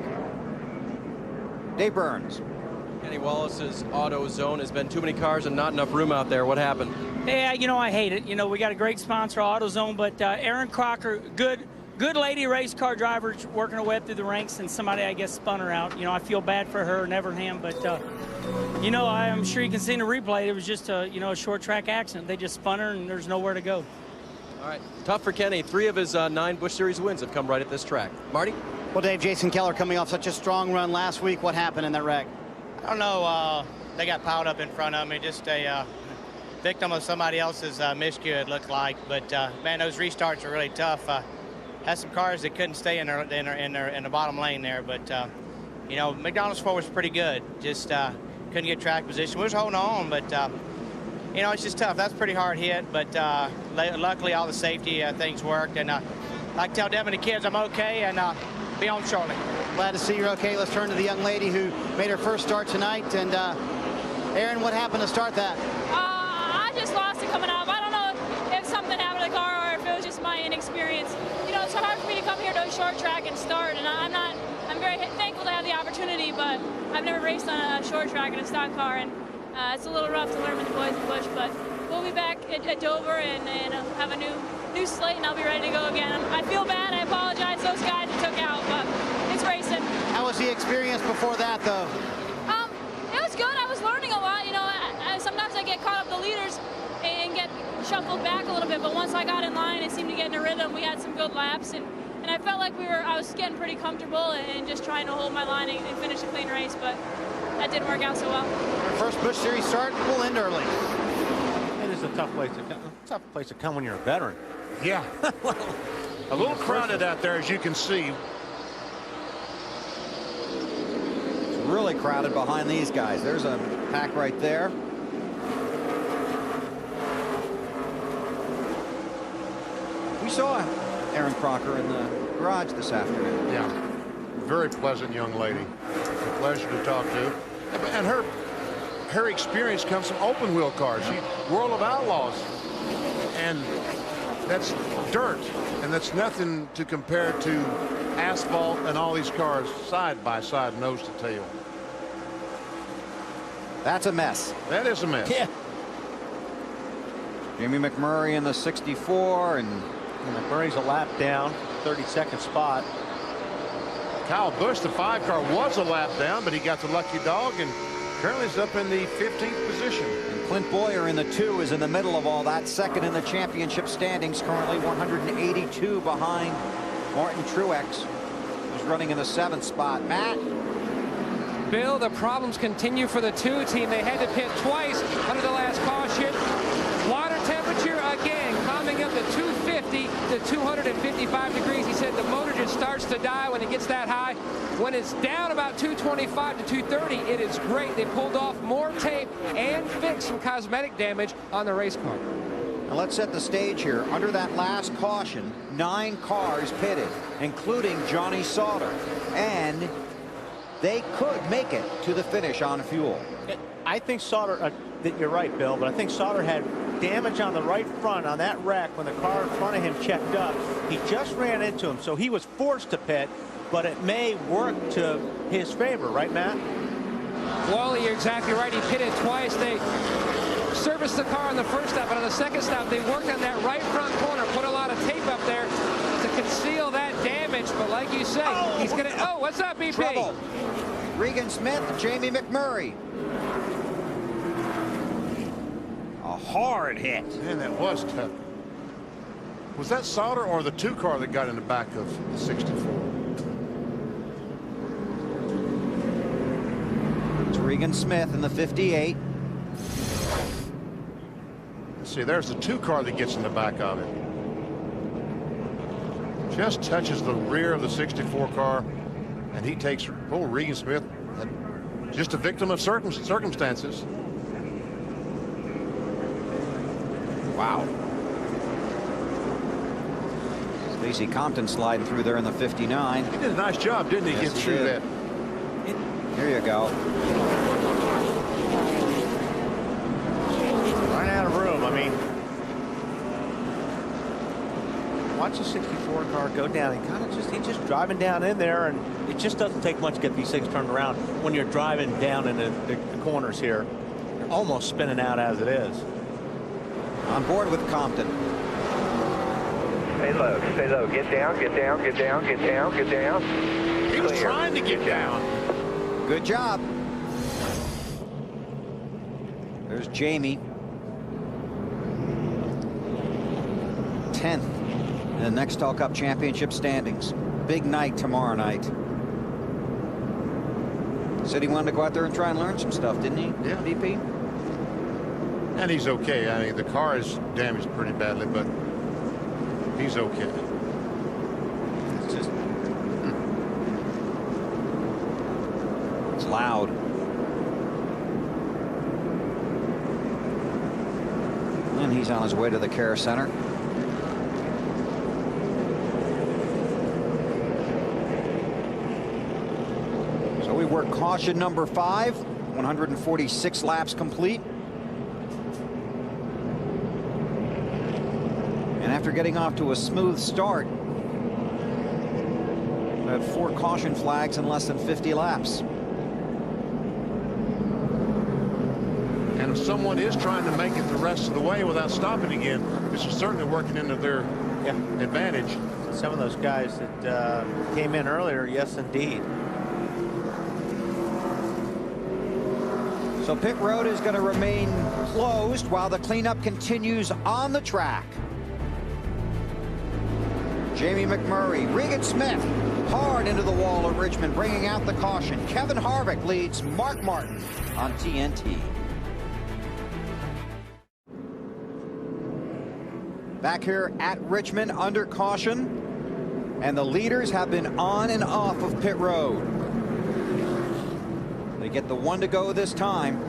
Dave Burns. Kenny Wallace's auto zone has been too many cars and not enough room out there. What happened? Yeah, you know, I hate it. You know, we got a great sponsor, AutoZone, but Aaron Crocker, good lady race car driver, working her way up through the ranks, and somebody, I guess, spun her out. You know, I feel bad for her and Evernham, but, you know, I'm sure you can see in the replay, it was just a, you know, a short track accident. They just spun her, and there's nowhere to go. All right, tough for Kenny. 3 of his 9 Busch Series wins have come right at this track. Marty? Well, Dave, Jason Keller coming off such a strong run last week. What happened in that wreck? I don't know. They got piled up in front of me. Just a victim of somebody else's miscue, it looked like. But man, those restarts are really tough. Had some cars that couldn't stay in the bottom lane there. But you know, McDonald's 4 was pretty good. Just couldn't get track position. We was holding on, but you know, it's just tough. That's pretty hard hit. But luckily, all the safety things worked. And I tell Devin and the kids I'm okay, and be on shortly. Glad to see you're okay. Let's turn to the young lady who made her first start tonight. And Aaron, what happened to start that? I just lost it coming up. I don't know if something happened to the car or if it was just my inexperience. You know, it's hard for me to come here to a short track and start, and I'm very thankful to have the opportunity, but I've never raced on a short track in a stock car, and it's a little rough to learn with the boys in Busch, but we'll be back at Dover and have a new slate, and I'll be ready to go again. I feel bad. I apologize to those guys that took out, but it's racing. How was the experience before that, though? It was good. I was learning a lot. You know, sometimes I get caught up the leaders and get shuffled back a little bit, but once I got in line, it seemed to get in a rhythm. We had some good laps, and I felt like I was getting pretty comfortable and just trying to hold my line and finish a clean race, but that didn't work out so well. Your first Busch Series start will end early. It is a tough place to come when you're a veteran. Yeah. A little crowded out there, as you can see. It's really crowded behind these guys. There's a pack right there. We saw Aaron Crocker in the garage this afternoon. Yeah. Very pleasant young lady. A pleasure to talk to. And her experience comes from open wheel cars. World of Outlaws. And that's dirt, and that's nothing to compare to asphalt and all these cars side by side, nose to tail. That's a mess. That is a mess. Yeah. Jamie McMurray in the 64, and McMurray's a lap down, 32nd spot. Kyle Busch, the 5 car, was a lap down, but he got the lucky dog, and currently is up in the 15th position. Clint Boyer in the 2 is in the middle of all that, second in the championship standings, currently 182 behind Martin Truex, who's running in the 7th spot. Matt? Bill, the problems continue for the 2 team. They had to pit twice under the last caution. Water temperature again climbing up to 250 to 255 degrees. He said the motor just starts to die when it gets that high. When it's down about 225 to 230, it is great. They pulled off more tape and fixed some cosmetic damage on the race car. Now let's set the stage here. Under that last caution, 9 cars pitted, including Johnny Sauter, and they could make it to the finish on fuel. I think Sauter, that you're right, Bill, but I think Sauter had damage on the right front on that wreck when the car in front of him checked up. He just ran into him, so he was forced to pit, but it may work to his favor, right, Matt? Wally, you're exactly right. He pitted twice. They serviced the car on the first stop, and on the second stop, they worked on that right front corner, put a lot of tape up there to conceal that damage. But like you say, he's going to... Oh, what's up, BP? Trouble. Regan Smith, Jamie McMurray. A hard hit. Man, that was tough. Was that Sauter or the 2 car that got in the back of the 64? It's Regan Smith in the 58. Let's see, there's the 2 car that gets in the back of it. Just touches the rear of the 64 car, and he takes Regan Smith, just a victim of circumstances. Wow. Stacey Compton sliding through there in the 59. He did a nice job, didn't he, Yes, get through that? Here you go. Running out of room. I mean, watch the 64 car go down. He's just driving down in there, and it just doesn't take much to get these things turned around when you're driving down in the corners here. You're almost spinning out as it is. On board with Compton. Stay low, stay low. Get down, get down, get down, get down, get down. He was trying to get down. Good job. There's Jamie. 10th in the Nextel Cup Championship standings. Big night tomorrow night. Said he wanted to go out there and try and learn some stuff, didn't he? Yeah. DP? And he's okay. I mean, the car is damaged pretty badly, but he's okay. It's just... It's loud. And he's on his way to the care center. So we work caution number 5, 146 laps complete. And after getting off to a smooth start, we had 4 caution flags in less than 50 laps. And if someone is trying to make it the rest of the way without stopping again, this is certainly working into their advantage. Some of those guys that came in earlier, yes, indeed. So pit road is going to remain closed while the cleanup continues on the track. Jamie McMurray, Regan Smith, hard into the wall of Richmond, bringing out the caution. Kevin Harvick leads Mark Martin on TNT. Back here at Richmond under caution, and the leaders have been on and off of pit road. They get the 1 to go this time.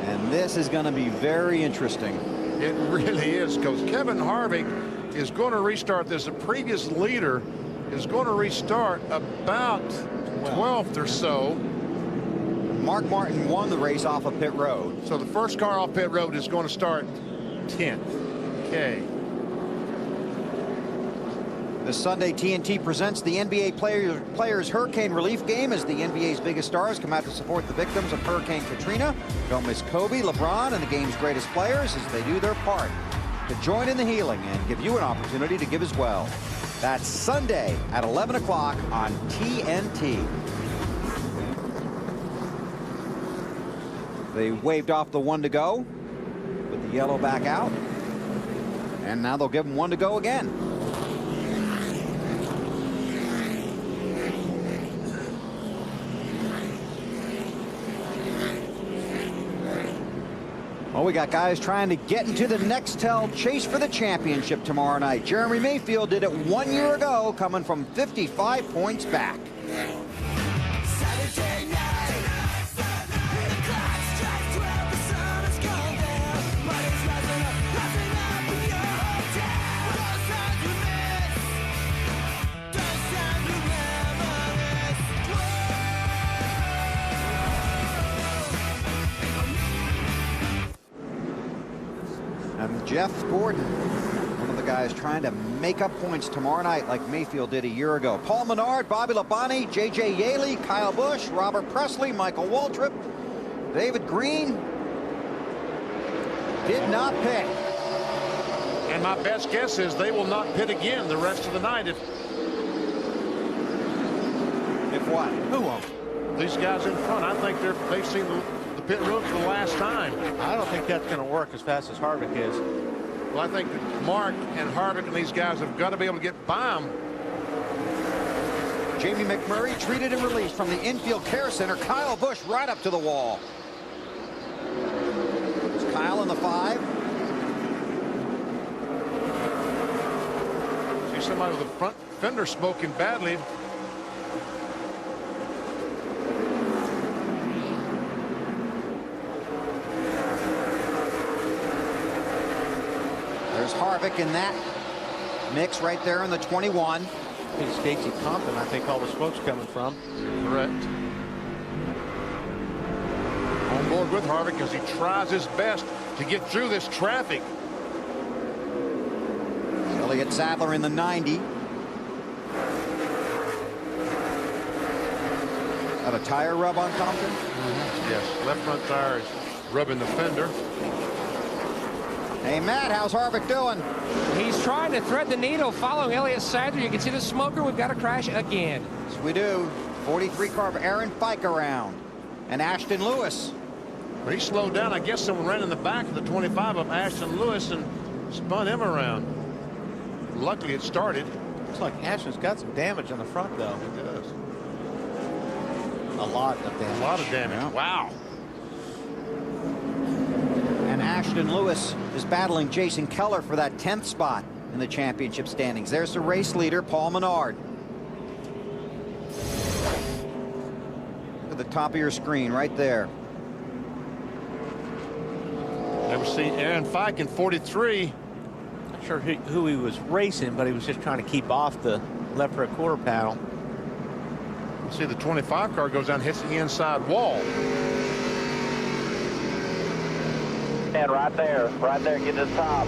And this is going to be very interesting. It really is, because Kevin Harvick is going to restart this. The previous leader is going to restart about 12th or so. Mark Martin won the race off of pit road. So the first car off pit road is going to start 10th. Okay. This Sunday, TNT presents the NBA Players Hurricane Relief Game as the NBA's biggest stars come out to support the victims of Hurricane Katrina. Don't miss Kobe, LeBron, and the game's greatest players as they do their part to join in the healing and give you an opportunity to give as well. That's Sunday at 11 o'clock on TNT. They waved off the 1 to go, put the yellow back out, and now they'll give them 1 to go again. Well, we got guys trying to get into the Nextel chase for the championship tomorrow night. Jeremy Mayfield did it 1 year ago, coming from 55 points back. And Jeff Gordon, one of the guys trying to make up points tomorrow night like Mayfield did a year ago. Paul Menard, Bobby Labonte, J.J. Yaley, Kyle Busch, Robert Presley, Michael Waltrip, David Green did not pit. And my best guess is they will not pit again the rest of the night. If what? Who won't? These guys in front. I think they've seen the pit road for the last time. I don't think that's going to work as fast as Harvick is. Well, I think that Mark and Harvick and these guys have got to be able to get by him. Jamie McMurray treated and released from the infield care center. Kyle Busch right up to the wall. It's Kyle in the 5. See somebody with the front fender smoking badly. There's Harvick in that mix right there in the 21. It's Stacy Compton, I think all the smoke's coming from. Correct. On board with Harvick as he tries his best to get through this traffic. Elliott Sadler in the 90. Got a tire rub on Compton? Yes, left front tire is rubbing the fender. Hey, Matt, how's Harvick doing? He's trying to thread the needle following Elliott Sadler. You can see the smoker. We've got a crash again. Yes, we do. 43 car of Aaron Fike around. And Ashton Lewis. But he slowed down. I guess someone ran in the back of the 25 of Ashton Lewis and spun him around. Luckily, it started. Looks like Ashton's got some damage on the front, though. It does. A lot of damage. A lot of damage. Yeah. Wow. And Ashton Lewis is battling Jason Keller for that 10th spot in the championship standings. There's the race leader, Paul Menard. Look at the top of your screen right there. Never seen Aaron Fike in 43. Not sure who he was racing, but he was just trying to keep off the left rear quarter panel. You see the 25 car goes down, hits the inside wall. And right there, get to the top.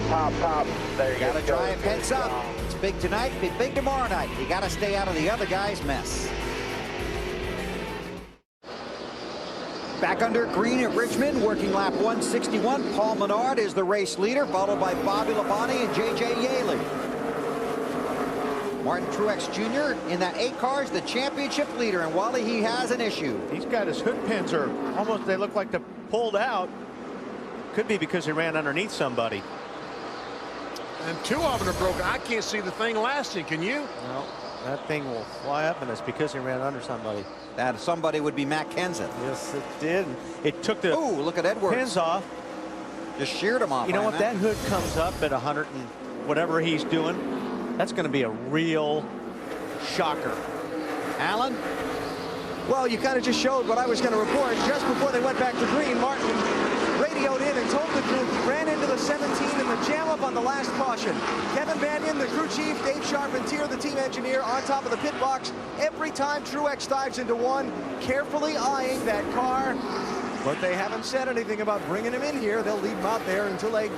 There you go. Gotta drive heads up. It's big tonight, big tomorrow night. You gotta stay out of the other guy's mess. Back under green at Richmond, working lap 161. Paul Menard is the race leader, followed by Bobby Labonte and J.J. Yaley. Martin Truex Jr. in that 8 car is the championship leader, and Wally, he has an issue. He's got his hood pins are almost, they look like they're pulled out. Could be because he ran underneath somebody. And 2 of them are broken. I can't see the thing lasting. Can you? No, that thing will fly up, and it's because he ran under somebody. That somebody would be Matt Kenseth. Yes, it did. It took the look at Edwards. pins off. Just sheared him off. You know what? That hood comes up at 100 and whatever he's doing. That's going to be a real shocker. Alan? Well, you kind of just showed what I was going to report. Just before they went back to green, Martin radioed in and told the group he ran into the 17 in the jam up on the last caution. Kevin Banyan, the crew chief, Dave Charpentier, the team engineer, on top of the pit box every time Truex dives into one, carefully eyeing that car. But they haven't said anything about bringing him in here. They'll leave him out there until they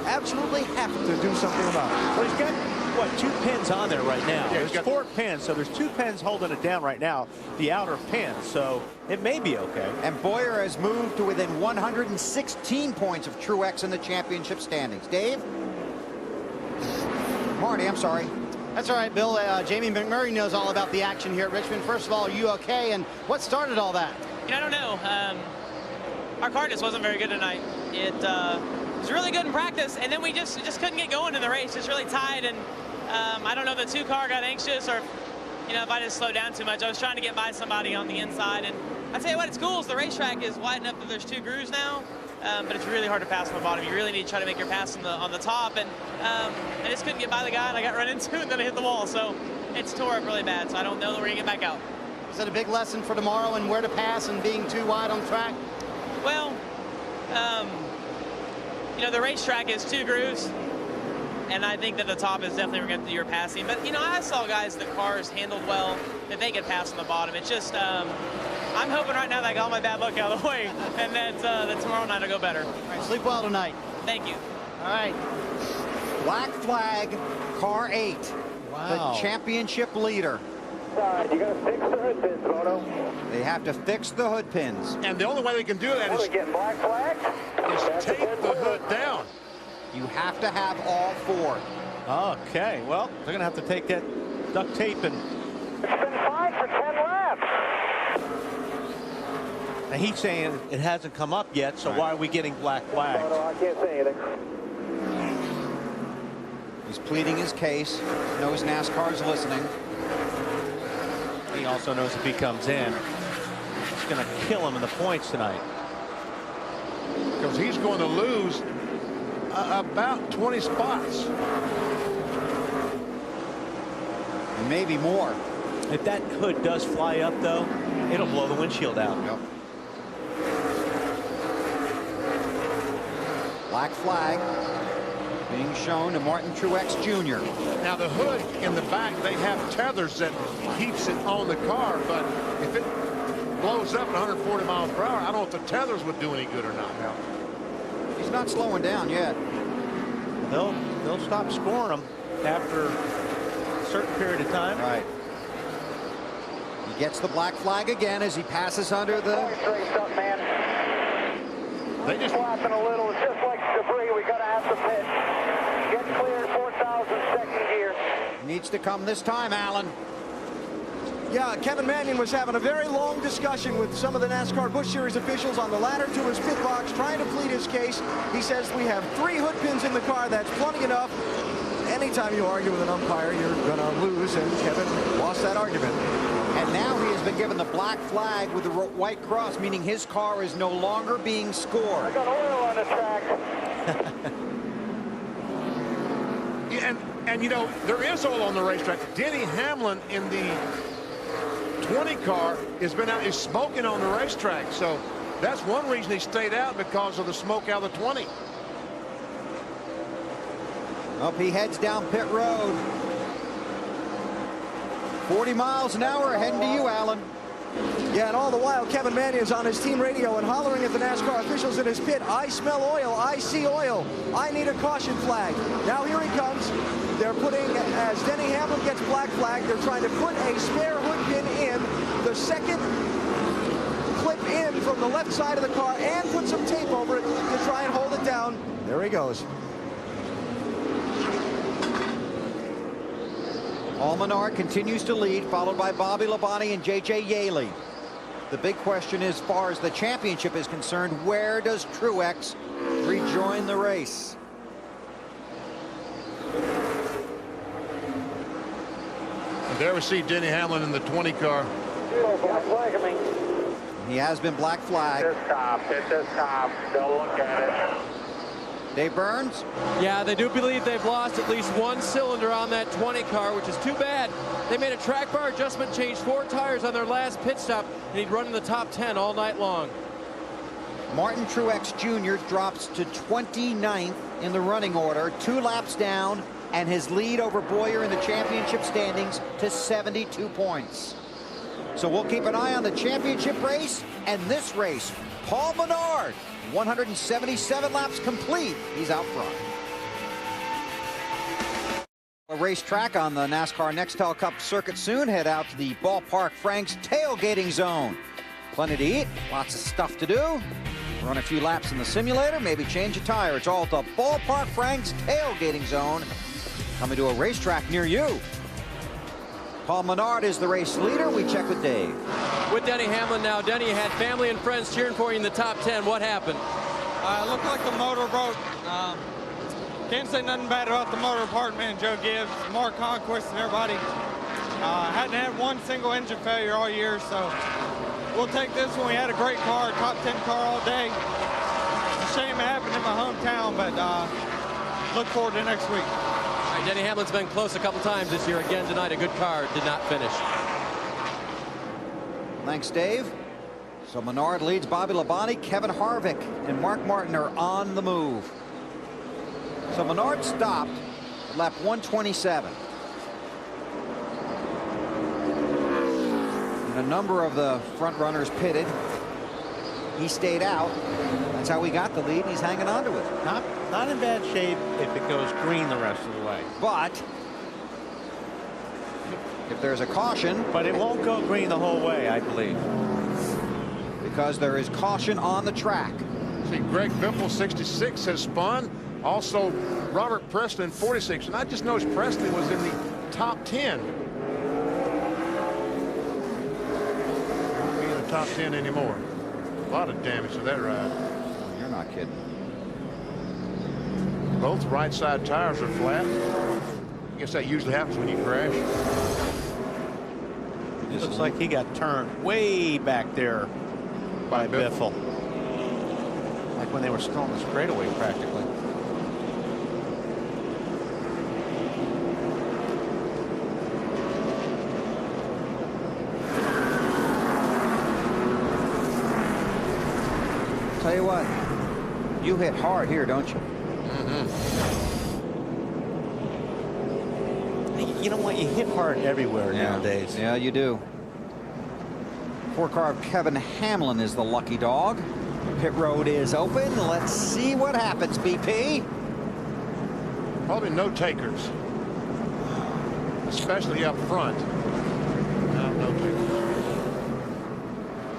absolutely have to do something about it. Well, he's got, what, 2 pins on there right now. Yeah, there's 4 pins, so there's 2 pins holding it down right now, the outer pin, so it may be okay. And Boyer has moved to within 116 points of Truex in the championship standings. Dave? Marty, I'm sorry. That's all right, Bill. Jamie McMurray knows all about the action here at Richmond. First of all, are you okay? And what started all that? I don't know. Our car just wasn't very good tonight. It was really good in practice, and then we just couldn't get going in the race. It's really tight, and I don't know if the 2 car got anxious or, you know, if I just slowed down too much. I was trying to get by somebody on the inside, and I tell you what, it's cool. The racetrack is wide enough that there's 2 grooves now, but it's really hard to pass on the bottom. You really need to try to make your pass on the top, and I just couldn't get by the guy, and I got run into, and then I hit the wall. So it's tore up really bad. So I don't know that we're gonna get back out. Is that a big lesson for tomorrow and where to pass and being too wide on track? Well, you know, the racetrack is 2 grooves, and I think that the top is definitely going to do your passing. But, you know, I saw guys, the cars handled well, that they could pass on the bottom. It's just, I'm hoping right now that I got all my bad luck out of the way, and that tomorrow night will go better. All right, sleep well tonight. Thank you. All right. Black flag, car 8. Wow. The championship leader. All right, you got to fix the hood pins, Moto. They have to fix the hood pins. And the only way they can do that is getting black flag? tape the hood down. You have to have all 4. Okay, well, they're going to have to take that duct tape and... It's been fine for 10 laps. Now he's saying it hasn't come up yet, so why are we getting black flags? No, I can't say anything. He's pleading his case. Knows NASCAR's listening. He also knows if he comes in, it's going to kill him in the points tonight. Because he's going to lose about 20 spots. And maybe more. If that hood does fly up, though, it'll blow the windshield out. Yep. Black flag. being shown to Martin Truex Jr. Now the hood in the back, they have tethers that keeps it on the car, but if it blows up at 140 miles per hour, I don't know if the tethers would do any good or not. Now, he's not slowing down yet. They'll stop scoring them after a certain period of time. Right. He gets the black flag again as he passes under the. They just flapping a little. It's just like debris. We got to have the pit. Get cleared, 4,000 second gear. Needs to come this time, Alan. Yeah, Kevin Manion was having a very long discussion with some of the NASCAR Busch Series officials on the ladder to his pit box, trying to plead his case. He says we have 3 hood pins in the car. That's plenty enough. Anytime you argue with an umpire, you're going to lose, and Kevin lost that argument. And now he has been given the black flag with the white cross, meaning his car is no longer being scored. I got oil on the track. yeah, and you know, there is oil on the racetrack. Denny Hamlin in the 20 car is smoking on the racetrack, so that's one reason he stayed out, because of the smoke out of the 20. Up he heads down pit road. 40 miles an hour heading to you, Alan. Yeah, and all the while, Kevin Manion's on his team radio and hollering at the NASCAR officials in his pit. I smell oil. I see oil. I need a caution flag. Now here he comes. They're putting, as Denny Hamlin gets black flag, they're trying to put a spare hood pin in. The second clip in from the left side of the car and put some tape over it to try and hold it down. There he goes. Paul Menard continues to lead, followed by Bobby Labonte and J.J. Yaley. The big question is, as far as the championship is concerned, where does Truex rejoin the race? And there we see Denny Hamlin in the 20 car. Black flag, I mean. He has been black flagged. Hit this top. Don't look at it. Dave Burns? Yeah, they do believe they've lost at least 1 cylinder on that 20 car, which is too bad. They made a track bar adjustment, changed 4 tires on their last pit stop, and he'd run in the top 10 all night long. Martin Truex Jr. drops to 29th in the running order, 2 laps down, and his lead over Boyer in the championship standings to 72 points. So we'll keep an eye on the championship race and this race. Paul Menard, 177 laps complete. He's out front. A racetrack on the NASCAR Nextel Cup circuit soon. Head out to the Ballpark Franks tailgating zone. Plenty to eat, lots of stuff to do. Run a few laps in the simulator, maybe change a tire. It's all at the Ballpark Franks tailgating zone. Coming to a racetrack near you. Paul Menard is the race leader. We check with Dave. With Denny Hamlin now. Denny had family and friends cheering for you in the top 10. What happened? It looked like the motor broke. Can't say nothing bad about the motor department, Joe Gibbs, Mark Conquest, and everybody. Hadn't had 1 single engine failure all year, so we'll take this one. We had a great car, top 10 car all day. It's a shame it happened in my hometown, but look forward to next week. All right, Denny Hamlin's been close a couple times this year. Again tonight, a good car, did not finish. Thanks, Dave. So Menard leads Bobby Labonte, Kevin Harvick, and Mark Martin are on the move. So Menard stopped at lap 127. And a number of the front runners pitted. He stayed out. That's how he got the lead. He's hanging on to it. Not in bad shape if it goes green the rest of the way. But if there's a caution. But it won't go green the whole way, I believe. Because there is caution on the track. See, Greg Biffle, 66, has spun. Also, Robert Preston, 46. And I just noticed Preston was in the top 10. Won't be in the top 10 anymore. A lot of damage to that ride. You're not kidding. Both right side tires are flat. I guess that usually happens when you crash. It looks like he got turned way back there by Biffle. Like when they were still on the straightaway practically. Tell you what, you hit hard here, don't you? you know what? You hit hard everywhere nowadays. Yeah, you do. 4-car of Kevin Hamlin is the lucky dog. Pit road is open. Let's see what happens, BP. Probably no takers, especially up front. No takers.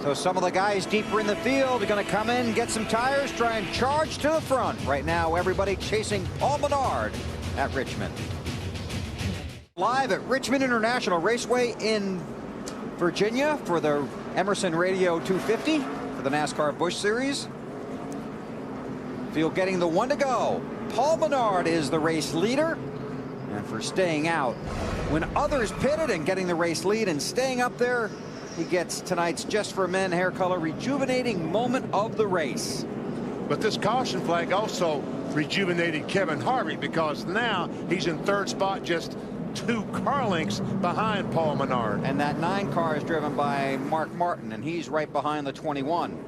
So some of the guys deeper in the field are going to come in, get some tires, try and charge to the front. Right now, everybody chasing Paul Menard at Richmond. Live at Richmond International Raceway in Virginia for the Emerson Radio 250 for the NASCAR Busch Series. Field getting the one to go. Paul Menard is the race leader. And for staying out, when others pitted and getting the race lead and staying up there, he gets tonight's Just for Men hair color rejuvenating moment of the race. But this caution flag also rejuvenated Kevin Harvick, because now he's in third spot, just 2 car lengths behind Paul Menard. And that 9 car is driven by Mark Martin, and he's right behind the 21.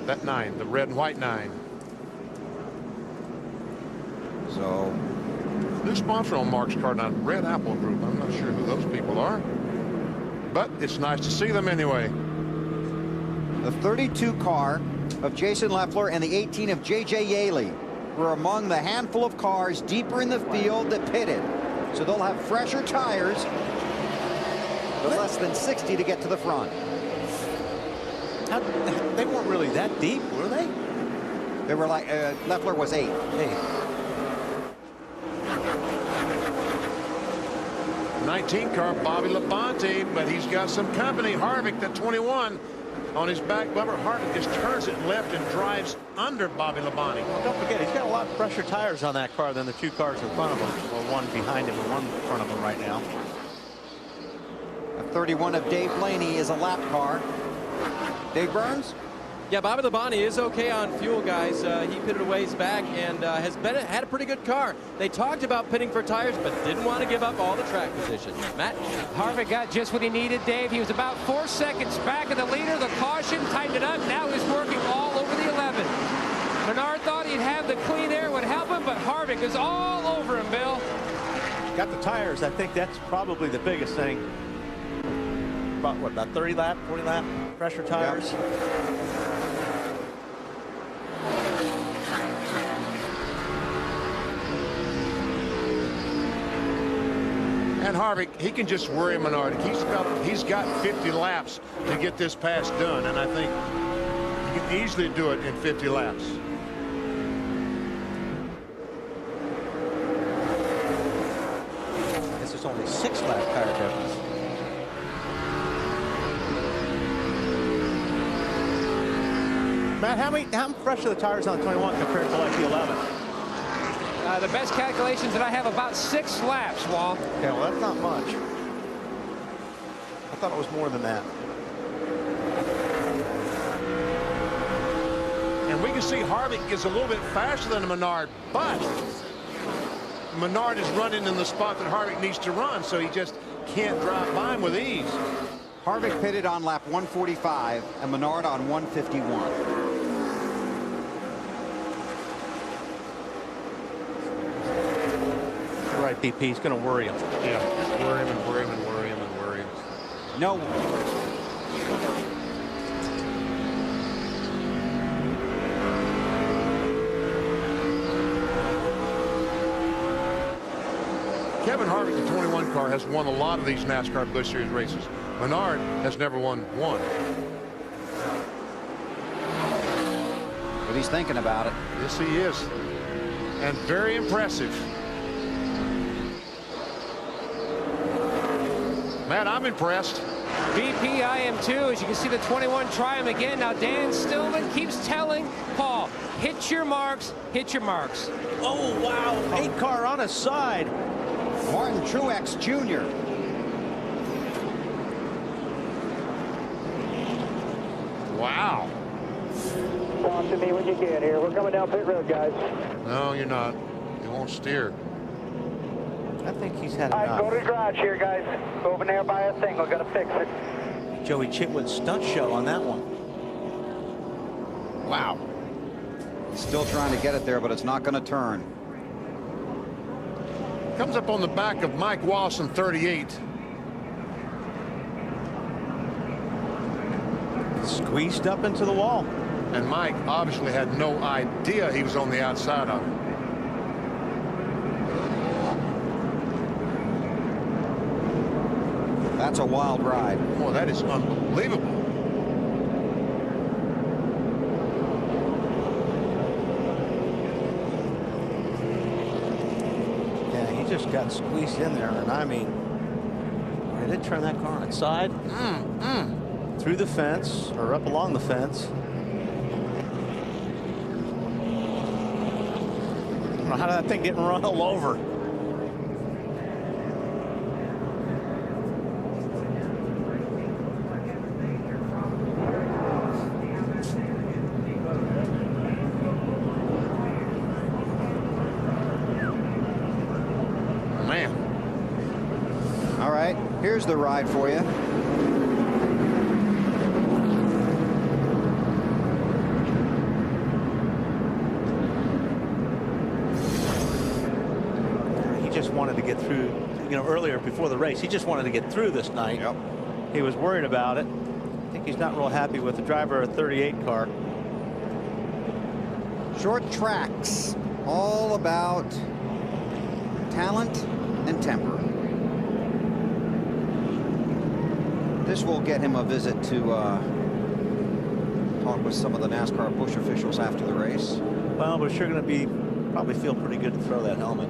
That 9, the red and white 9. So new sponsor on Mark's car now, Red Apple Group. I'm not sure who those people are, but it's nice to see them anyway. The 32 car of Jason Leffler and the 18 of J.J. Yaley were among the handful of cars deeper in the field that pitted. So they'll have fresher tires, but less than 60 to get to the front. They weren't really that deep, were they? They were like, Leffler was 8. 19 car, Bobby Labonte, but he's got some company. Harvick, the 21, on his back bumper. Harvick just turns it left and drives under Bobby Labonte. Well, don't forget, he's got a lot fresher tires on that car than the 2 cars in front of him, or one behind him and one in front of him right now. A 31 of Dave Blaney is a lap car. Dave Burns? Yeah, Bobby Labonte is okay on fuel, guys. He pitted a ways back and had a pretty good car. They talked about pitting for tires, but didn't want to give up all the track position. Matt? Harvick got just what he needed, Dave. He was about 4 seconds back of the leader. The caution tightened it up. Now he's working all over the 11. Menard thought he'd have the clean air would help him, but Harvick is all over him, Bill. Got the tires. I think that's probably the biggest thing. About, what, about 30 lap, 40 lap fresher tires? Yep. And Harvick, he can just worry Menard. He's got 50 laps to get this pass done, and I think he can easily do it in 50 laps. This is only 6 lap tire difference. Matt, how fresh are the tires on the 21 compared to like the 11? The best calculations that I have, about 6 laps, Wall. Yeah, well, that's not much. I thought it was more than that. And we can see Harvick is a little bit faster than Menard, but Menard is running in the spot that Harvick needs to run, so he just can't drive by him with ease. Harvick pitted on lap 145 and Menard on 151. Right, BP, he's going to worry him. Yeah, just worry him and worry him and worry him and worry him. No. Kevin Harvick, the 21 car, has won a lot of these NASCAR Busch Series races. Menard has never won one. But he's thinking about it. Yes, he is. And very impressive. Man, I'm impressed. BP, I am too. As you can see, the 21 try him again. Now, Dan Stillman keeps telling Paul, hit your marks, hit your marks. Oh, wow. 8 car on his side. Martin Truex Jr. Wow. Talk to me when you get here. We're coming down pit road, guys. No, you're not. You won't steer. I think he's had All enough. right, go to the garage here, guys. Go over there by a thing. We're going to fix it. Joey Chitwood's stunt show on that one. Wow. Still trying to get it there, but it's not going to turn. Comes up on the back of Mike Wallace in 38. Squeezed up into the wall. And Mike obviously had no idea he was on the outside of it. That's a wild ride. Boy, that is unbelievable. Yeah, he just got squeezed in there, and I mean, did it turn that car on its side? Through the fence, or up along the fence. I don't know how did that thing get run all over? Here's the ride for you. He just wanted to get through, you know, earlier before the race. He just wanted to get through this night. Yep. He was worried about it. I think he's not real happy with the driver of a 38 car. Short tracks, all about talent and temper. This will get him a visit to talk with some of the NASCAR Busch officials after the race. Well, we're sure going to probably feel pretty good to throw that helmet.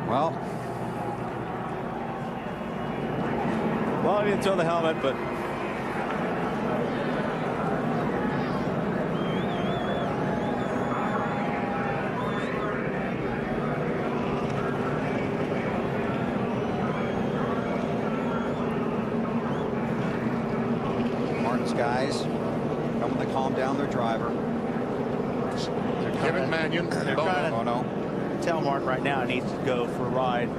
Well, I didn't throw the helmet, but guys coming to calm down their driver. Kevin Mannion. They're trying to tell Martin right now he needs to go for a ride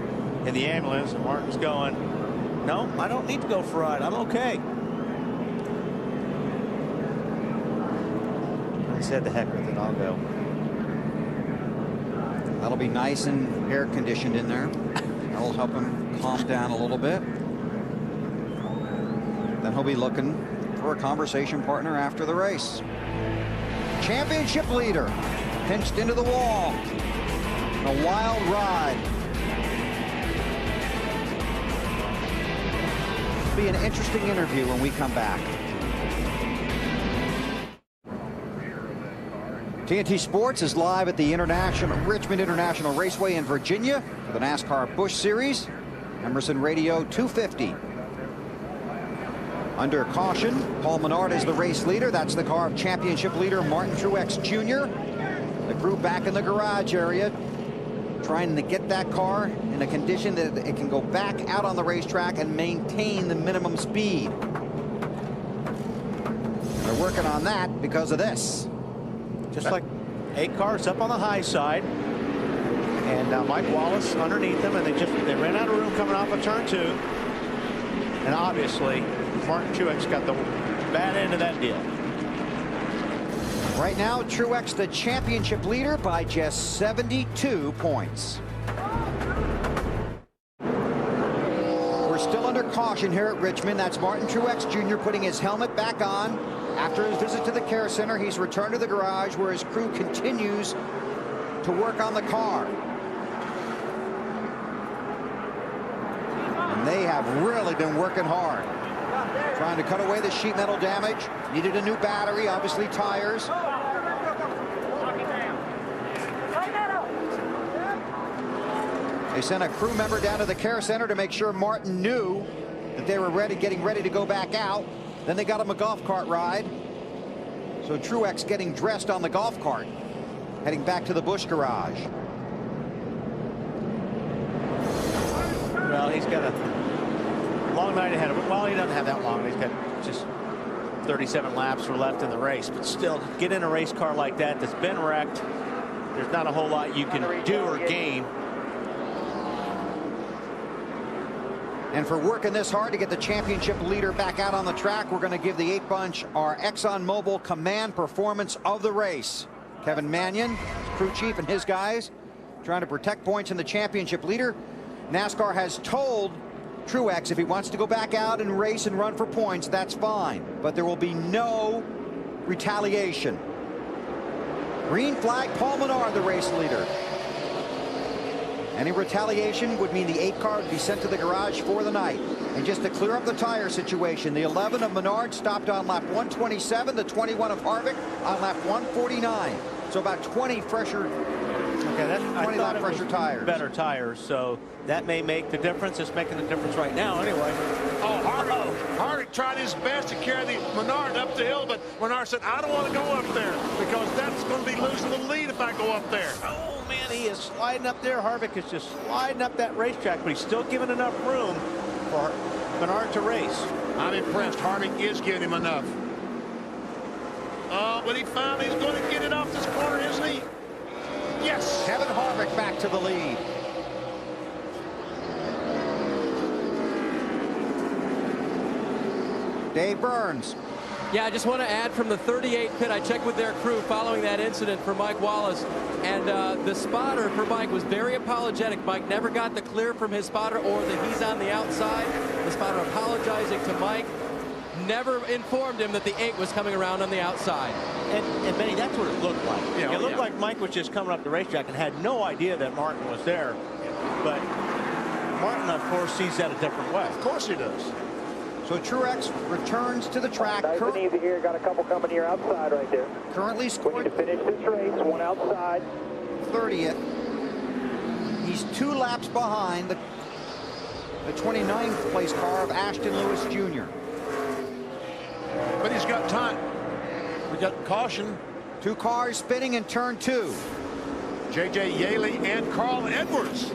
in the ambulance, and Martin's going, no, I don't need to go for a ride. I'm okay. I said, the heck with it, I'll go. That'll be nice and air conditioned in there. That'll help him calm down a little bit. Then he'll be looking for a conversation partner after the race. Championship leader pinched into the wall. A wild ride. It'll be an interesting interview when we come back. TNT Sports is live at the Richmond International Raceway in Virginia for the NASCAR Busch Series. Emerson Radio 250. Under caution, Paul Menard is the race leader. That's the car of championship leader Martin Truex Jr. The crew back in the garage area trying to get that car in a condition that it can go back out on the racetrack and maintain the minimum speed. They're working on that because of this. Just like 8 cars up on the high side, and Mike Wallace underneath them, and they ran out of room coming off of turn 2, and obviously Martin Truex got the bad end of that deal. Right now, Truex the championship leader by just 72 points. We're still under caution here at Richmond. That's Martin Truex Jr. putting his helmet back on. After his visit to the care center, he's returned to the garage where his crew continues to work on the car. And they have really been working hard. Trying to cut away the sheet metal damage. Needed a new battery, obviously tires. They sent a crew member down to the care center to make sure Martin knew that they were getting ready to go back out. Then they got him a golf cart ride. So Truex getting dressed on the golf cart, heading back to the Busch garage. Well, he's got a long night ahead of him. Well, he doesn't have that long. He's got just 37 laps left in the race. But still, get in a race car like that that's been wrecked, there's not a whole lot you can do or gain. And for working this hard to get the championship leader back out on the track, we're going to give the 8 bunch our ExxonMobil Command Performance of the race. Kevin Mannion, crew chief, and his guys trying to protect points in the championship leader. NASCAR has told Truex if he wants to go back out and race and run for points, that's fine. But there will be no retaliation. Green flag, Paul Menard, the race leader. Any retaliation would mean the 8 car would be sent to the garage for the night. And just to clear up the tire situation, the 11 of Menard stopped on lap 127, the 21 of Harvick on lap 149. So about 20 fresher, Okay, 20 lap fresher tires. Better tires, so that may make the difference. It's making the difference right now anyway. Oh, Harvick tried his best to carry the Menard up the hill, but Menard said, I don't want to go up there because that's going to be losing the lead if I go up there. Oh, man, he is sliding up there. Harvick is just sliding up that racetrack, but he's still giving enough room for Menard to race. I'm impressed. Harvick is giving him enough. Oh, but he finally is going to get it off this corner, isn't he? Yes. Kevin Harvick back to the lead. Dave Burns. Yeah, I just want to add from the 38 pit, I checked with their crew following that incident for Mike Wallace, and the spotter for Mike was very apologetic. Mike never got the clear from his spotter or that he's on the outside. The spotter apologizing to Mike, never informed him that the 8 was coming around on the outside. And Benny, that's what it looked like. Yeah, it looked like Mike was just coming up the racetrack and had no idea that Martin was there. But Martin, of course, sees that a different way. Of course he does. So Truex returns to the track. Nice and easy here. Got a couple coming here outside right there. Currently scored. We need to finish this race. One outside. 30th. He's 2 laps behind the 29th place car of Ashton Lewis Jr. But he's got time. We got caution. 2 cars spinning in turn 2. J.J. Yaley and Carl Edwards.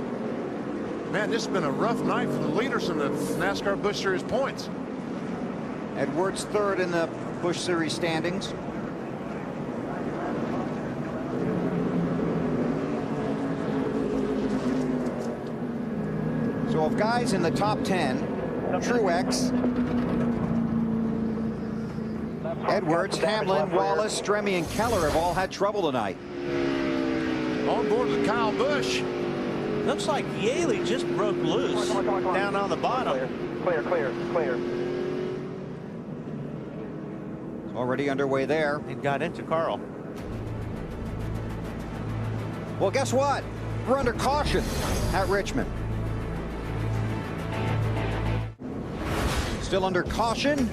Man, this has been a rough night for the leaders in the NASCAR Busch Series points. Edwards 3rd in the Busch Series standings. So of guys in the top 10, Truex, Edwards, Hamlin, Wallace, Stremme, and Keller have all had trouble tonight. On board with Kyle Busch. Looks like Yaley just broke loose down on the bottom. Clear. Already underway there. And got into Carl. Well, guess what? We're under caution at Richmond. Still under caution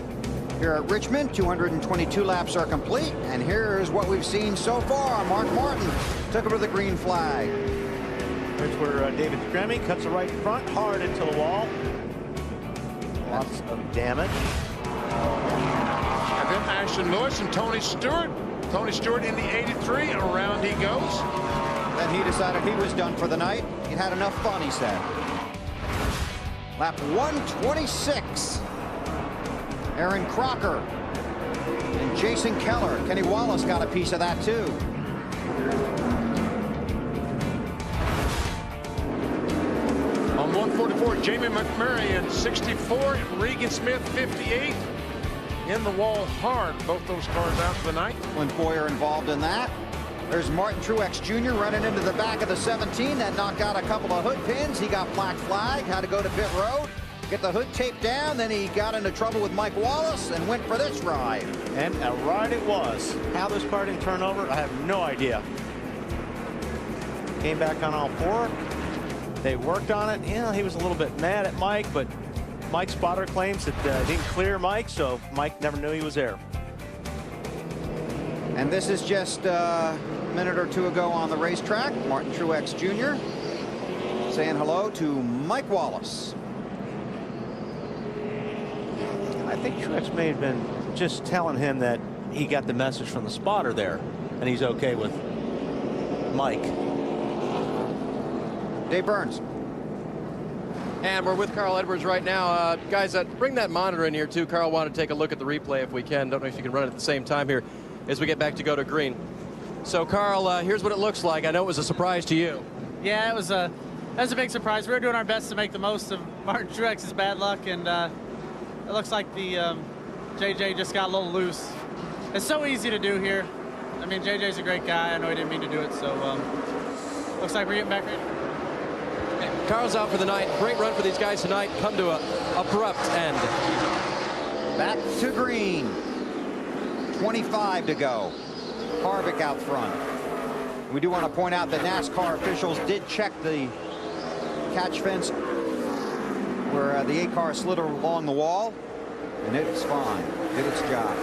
here at Richmond. 222 laps are complete. And here is what we've seen so far. Mark Martin took over the green flag. Here's where David Stremme cuts the right front hard into the wall. Lots of damage. And then Ashton Lewis and Tony Stewart. Tony Stewart in the 83. Around he goes. Then he decided he was done for the night. He'd had enough fun, he said. Lap 126. Aaron Crocker and Jason Keller. Kenny Wallace got a piece of that, too. On 144, Jamie McMurray in 64, Regan Smith 58. In the wall hard, both those cars out for the night. Clint Boyer involved in that. There's Martin Truex Jr. running into the back of the 17. That knocked out a couple of hood pins. He got black flagged, had to go to pit road, get the hood taped down. Then he got into trouble with Mike Wallace and went for this ride. And a ride it was. How this car didn't turn over, I have no idea. Came back on all 4. They worked on it. Yeah, he was a little bit mad at Mike, but Mike's spotter claims that didn't clear Mike, so Mike never knew he was there. And this is just a minute or 2 ago on the racetrack. Martin Truex Jr. saying hello to Mike Wallace. I think Truex may have been just telling him that he got the message from the spotter there, and he's okay with Mike. Dave Burns. And we're with Carl Edwards right now. Guys, bring that monitor in here, too. Carl wanted to take a look at the replay if we can. Don't know if you can run it at the same time here as we get back to go to green. So, Carl, here's what it looks like. I know it was a surprise to you. Yeah, it was a That's a big surprise. We were doing our best to make the most of Martin Truex's bad luck, and it looks like the JJ just got a little loose. It's so easy to do here. I mean, JJ's a great guy. I know he didn't mean to do it, so looks like we're getting back ready. Carl's out for the night. Great run for these guys tonight. Come to a abrupt end. Back to green. 25 to go. Harvick out front. We do want to point out that NASCAR officials did check the catch fence where the 8 car slid along the wall, and it's fine. Did its job.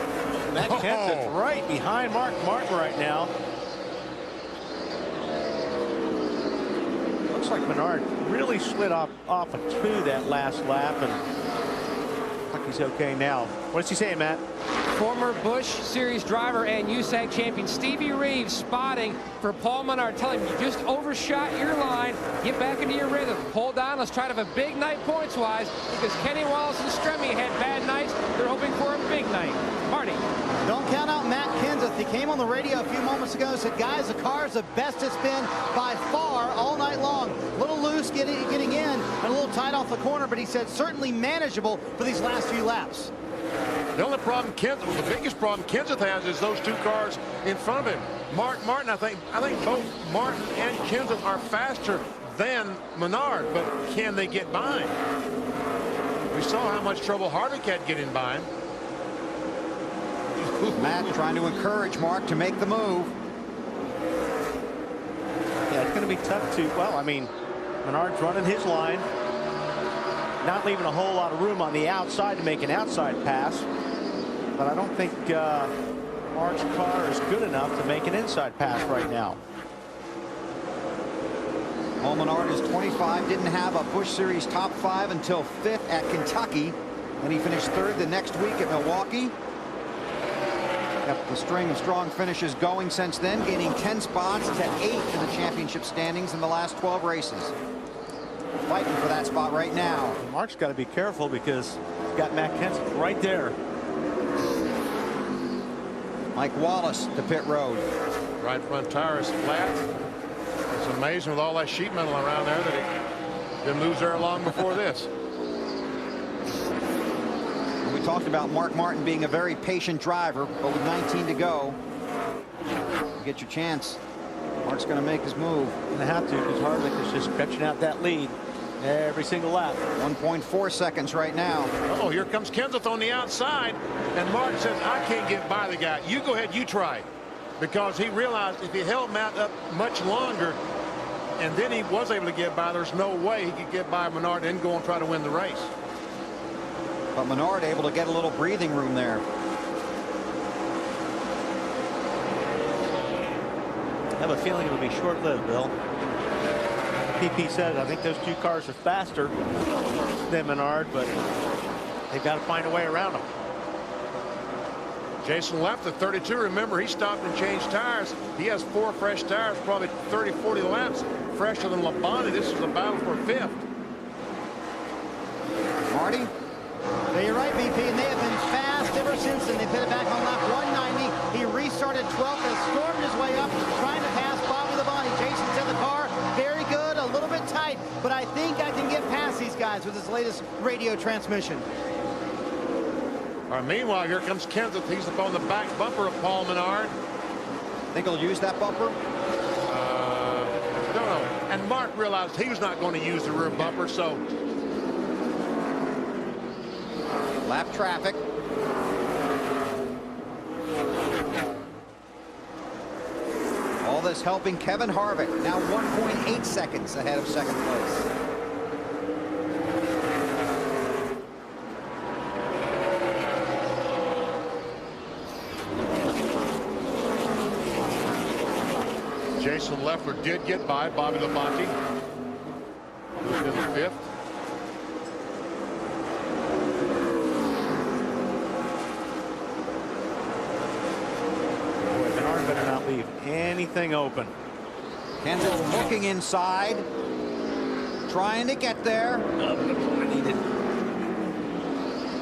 Matt Kenseth's right behind Mark Martin right now. Looks like Menard really slid off a 2 that last lap, and looks like he's okay now. What's he saying, Matt? Former Busch Series driver and USAC champion Stevie Reeves spotting for Paul Menard, telling him you just overshot your line. Get back into your rhythm. Hold on. Let's try to have a big night points-wise, because Kenny Wallace and Stremme had bad nights. They're hoping for a big night. Marty. Don't count out Matt Kenseth. He came on the radio a few moments ago and said, guys, the car's the best it's been by far all night long. A little loose getting in and a little tight off the corner, but he said certainly manageable for these last few laps. The only problem the biggest problem Kenseth has is those 2 cars in front of him. Mark Martin, I think both Martin and Kenseth are faster than Menard, but can they get by him? We saw how much trouble Harvick had getting by him. Matt trying to encourage Mark to make the move. Yeah, it's going to be tough to, well, I mean, Menard's running his line, not leaving a whole lot of room on the outside to make an outside pass, but I don't think Mark's car is good enough to make an inside pass right now. Paul Menard is 25, didn't have a Busch Series top 5 until 5th at Kentucky, and he finished 3rd the next week at Milwaukee. Kept the string of strong finishes going since then, gaining 10 spots to 8 in the championship standings in the last 12 races. Fighting for that spot right now. Mark's got to be careful because he's got Matt Kenseth right there. Mike Wallace to pit road. Right front tire is flat. It's amazing with all that sheet metal around there that it didn't lose there long before this. We talked about Mark Martin being a very patient driver, but with 19 to go, you get your chance. Mark's going to make his move. Going to have to, because Harvick is just stretching out that lead every single lap. 1.4 seconds right now. Oh, here comes Kenseth on the outside, and Martin says, I can't get by the guy. You go ahead, you try. Because he realized if he held Matt up much longer, and then he was able to get by, there's no way he could get by Menard and go and try to win the race. But Menard able to get a little breathing room there. I have a feeling it'll be short-lived, Bill. PP said I think those 2 cars are faster than Menard, but they've got to find a way around them. Jason left at 32. Remember, he stopped and changed tires. He has 4 fresh tires, probably 30-40 laps fresher than Labonte. This is a battle for 5th. Marty? Yeah, you're right, BP, and they have been fast ever since then. They put it back on lap 190. He restarted 12th and stormed his way up, trying to pass Bobby Labonte. Jason said the car very good, a little bit tight, but I think I can get past these guys with his latest radio transmission. All right, meanwhile, here comes Kenseth. He's up on the back bumper of Paul Menard. Think he'll use that bumper? Don't know. And Mark realized he was not going to use the rear bumper, so. Lap traffic. All this helping Kevin Harvick, now 1.8 seconds ahead of second place. Jason Leffler did get by Bobby Labonte. Moved into 5th. Boy, Menard better not leave anything open. Kenseth looking inside, trying to get there.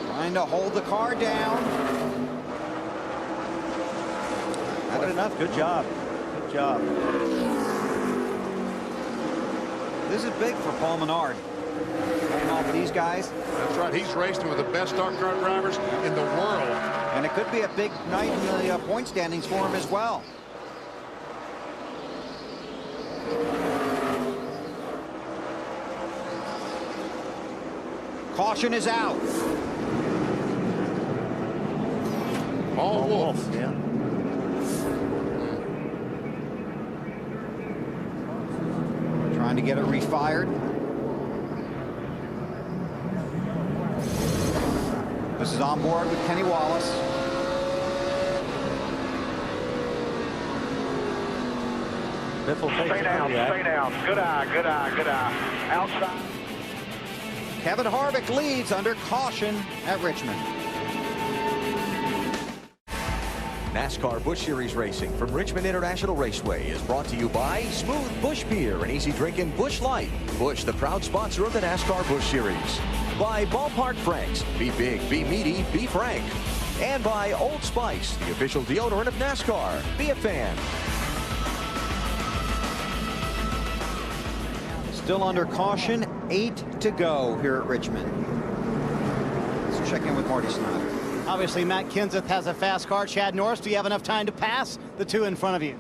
Trying to hold the car down. Good enough. Good job. Good job. This is big for Paul Menard. Playing off these guys. That's right. He's racing with the best stock car drivers in the world. And it could be a big night in the point standings for him as well. Caution is out. Paul Wolf. Yeah. Trying to get it refired. This is on board with Kenny Wallace. Stay down, stay down. Good eye, good eye, good eye. Outside. Kevin Harvick leads under caution at Richmond. NASCAR Busch Series racing from Richmond International Raceway is brought to you by Smooth Busch Beer and easy drinking Busch Light. Busch, the proud sponsor of the NASCAR Busch Series. By Ballpark Franks. Be big, be meaty, be frank. And by Old Spice, the official deodorant of NASCAR. Be a fan. Still under caution, 8 to go here at Richmond. Let's check in with Marty Snyder. Obviously, Matt Kenseth has a fast car. Chad Norris, do you have enough time to pass the two in front of you?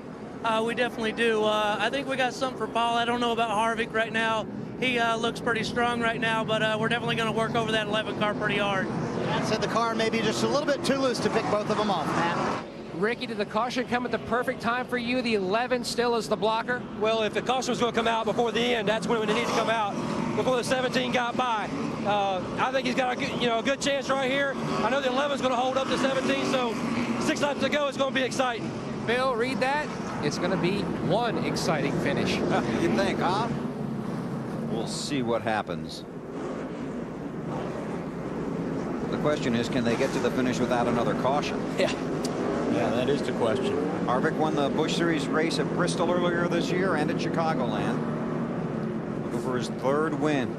We definitely do. I think we got something for Paul. I don't know about Harvick right now. He looks pretty strong right now, but we're definitely going to work over that 11 car pretty hard. Matt said the car may be just a little bit too loose to pick both of them off, Matt. Ricky, did the caution come at the perfect time for you? The 11 still is the blocker? Well, if the caution was going to come out before the end, that's when it needed to come out, before the 17 got by. I think he's got a good chance right here. I know the 11 is going to hold up to 17, so 6 laps to go. It's going to be exciting. Bill, read that. It's going to be one exciting finish. You think, huh? We'll see what happens. The question is, can they get to the finish without another caution? Yeah, that is the question. Harvick won the Busch Series race at Bristol earlier this year and at Chicagoland. Looking for his 3rd win.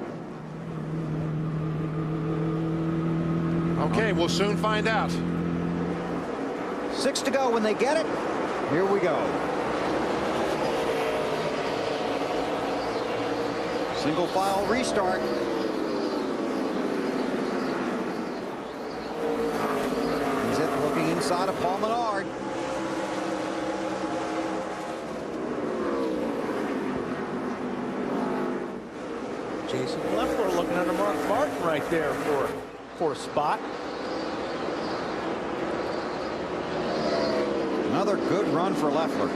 Okay, we'll soon find out. 6 to go when they get it. Here we go. Single file restart. Looking inside of Paul Menard. Jason Leffler looking under Mark Martin right there for a spot. Another good run for Leffler.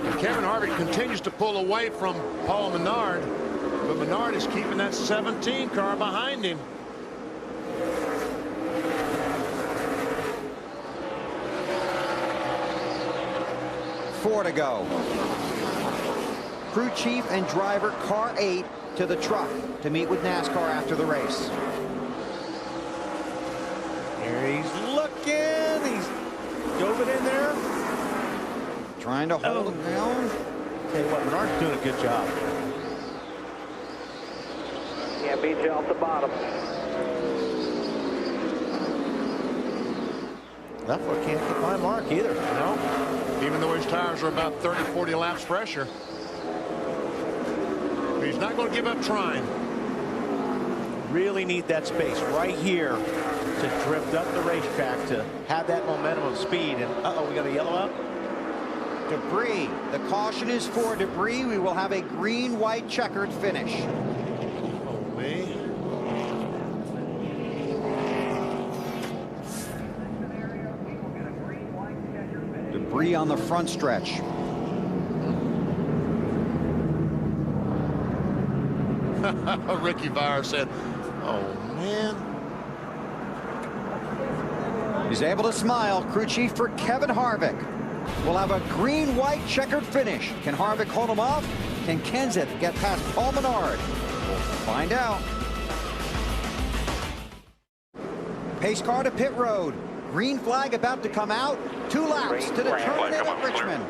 And Kevin Harvick continues to pull away from Paul Menard. But Menard is keeping that 17 car behind him. Four to go. Crew chief and driver car 8 to the truck to meet with NASCAR after the race. Here he's looking. He's dove it in there. Trying to hold him down. Tell you what, Menard's doing a good job. Can't beat you off the bottom. Leffler can't get by Mark either. No, even though his tires are about 30, 40 laps fresher. But he's not going to give up trying. Really need that space right here to drift up the racetrack to have that momentum of speed. And we got a yellow out. Debris. The caution is for debris. We will have a green-white checkered finish. Debris on the front stretch. Ricky Vire said, oh, man. He's able to smile. Crew chief for Kevin Harvick. We'll have a green-white checkered finish. Can Harvick hold him off? Can Kenseth get past Paul Menard? We'll find out. Pace car to pit road. Green flag about to come out. 2 laps to determine it at Richmond.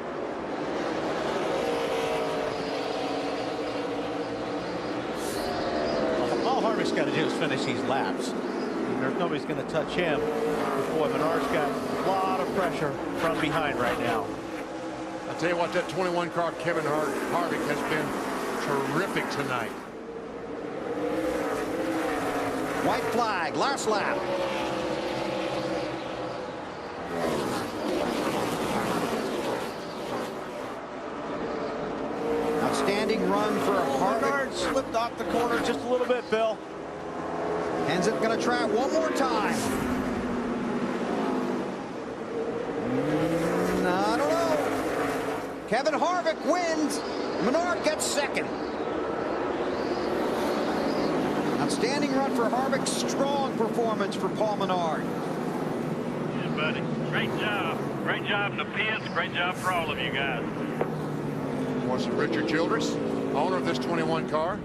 All Harvick's got to do is finish these laps. There's nobody's going to touch him. Boy, Menard's got a lot of pressure from behind right now. I'll tell you what, that 21 car, Kevin Harvick, has been terrific tonight. White flag, last lap. Outstanding run for Harvick. Slipped off the corner just a little bit, Bill. Kenseth going to try it one more time. I don't know. Kevin Harvick wins. Menard gets second. Outstanding run for Harvick. Strong performance for Paul Menard. Yeah, buddy. Great job. Great job in the pits. Great job for all of you guys. Was Richard Childress, owner of this 21 car.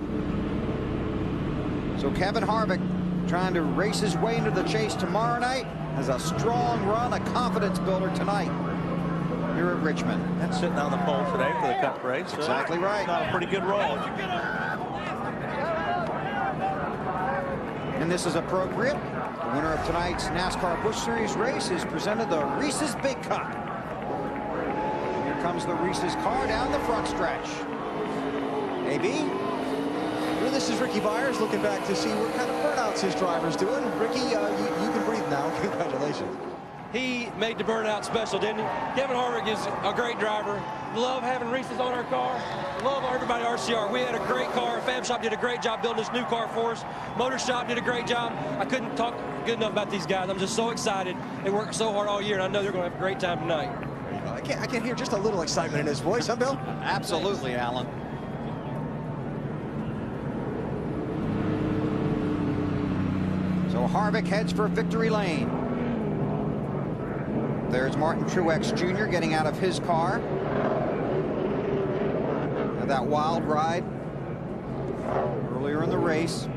So Kevin Harvick trying to race his way into the chase tomorrow night. Has a strong run, a confidence builder tonight here at Richmond. And sitting on the pole today for the Cup race. So exactly right. Got a pretty good roll. And this is appropriate. The winner of tonight's NASCAR Busch Series race is presented the Reese's Big Cup. Here comes the Reese's car down the front stretch. AB? Well, this is Ricky Byers looking back to see what kind of burnouts his driver's doing. Ricky, you can breathe now. Congratulations. He made the burnout special, didn't he? Kevin Harvick is a great driver. Love having Reese's on our car. Love everybody at RCR. We had a great car. Fab Shop did a great job building this new car for us. Motor Shop did a great job. I couldn't talk good enough about these guys. I'm just so excited. They worked so hard all year, and I know they're going to have a great time tonight. I can hear just a little excitement in his voice, huh, Bill? Absolutely, Alan. So Harvick heads for victory lane. There's Martin Truex Jr. getting out of his car. And that wild ride earlier in the race.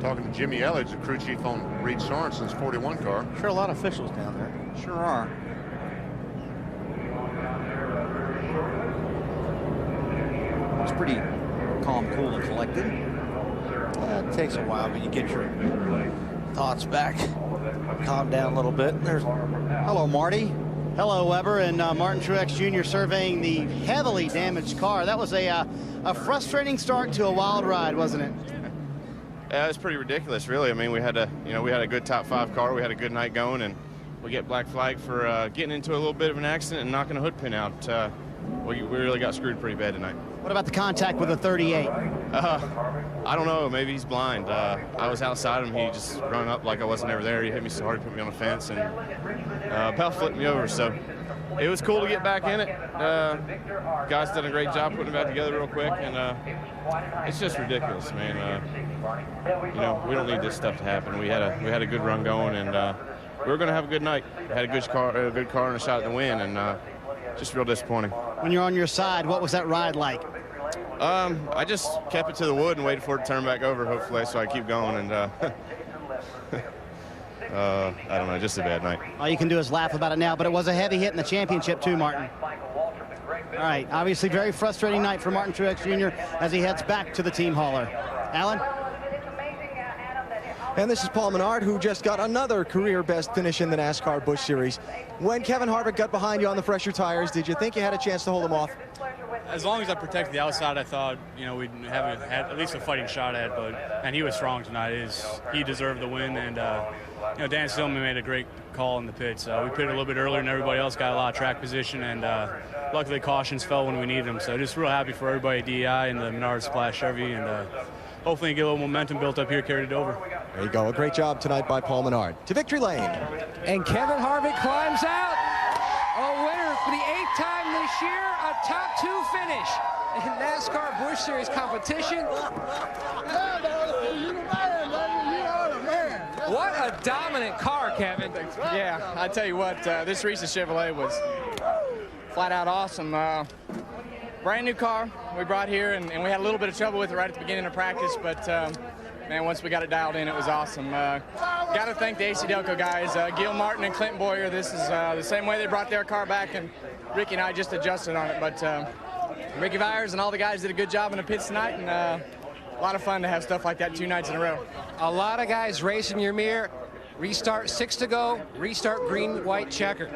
Talking to Jimmy Elliott, the crew chief on Reed Sorensen's 41 car. Sure, a lot of officials down there. Sure are. It's pretty calm, cool, and collected. It takes a while, but you get your thoughts back. Calm down a little bit. Hello, Marty. Hello, Weber, and Martin Truex Jr. surveying the heavily damaged car. That was a frustrating start to a wild ride, wasn't it? Yeah, it was pretty ridiculous, really. I mean, we had a good top 5 car. We had a good night going, and we get black flag for getting into a little bit of an accident and knocking a hood pin out. We really got screwed pretty bad tonight. What about the contact with a 38? I don't know. Maybe he's blind. I was outside him. He just run up like I wasn't ever there. He hit me so hard, he put me on the fence, and Pell flipped me over. So it was cool to get back in it. Guys done a great job putting it back together real quick, and it's just ridiculous, man. We don't need this stuff to happen. We had a good run going, and we were going to have a good night. We had a good car and a shot at the win, and just real disappointing. When you're on your side, what was that ride like? I just kept it to the wood and waited for it to turn back over, hopefully, so I keep going. And I don't know, just a bad night. All you can do is laugh about it now, but it was a heavy hit in the championship too, Martin. All right, obviously very frustrating night for Martin Truex Jr. as he heads back to the team hauler. Alan? And this is Paul Menard, who just got another career best finish in the NASCAR Busch Series. When Kevin Harvick got behind you on the fresher tires, did you think you had a chance to hold him off? As long as I protected the outside, I thought, we'd have at least a fighting shot at it. And he was strong tonight. He deserved the win. And, Dan Stillman made a great call in the pits. We pitted a little bit earlier than everybody else, got a lot of track position. And luckily, cautions fell when we needed them. So just real happy for everybody at DEI and the Menard Splash Chevy. And hopefully get a little momentum built up here, carried it over. There you go. A great job tonight by Paul Menard. To victory lane. And Kevin Harvick climbs out. A winner for the 8th time this year, a top 2 finish in NASCAR Busch Series competition. What a dominant car, Kevin. Yeah, I tell you what, this Reese's Chevrolet was flat out awesome. Brand new car we brought here, and we had a little bit of trouble with it right at the beginning of practice, but man, once we got it dialed in, it was awesome. Got to thank the AC Delco guys, Gil Martin and Clinton Boyer. This is the same way they brought their car back, and Ricky and I just adjusted on it. But Ricky Byers and all the guys did a good job in the pits tonight, and a lot of fun to have stuff like that 2 nights in a row. A lot of guys racing your mirror. Restart 6 to go. Restart green, white, checker.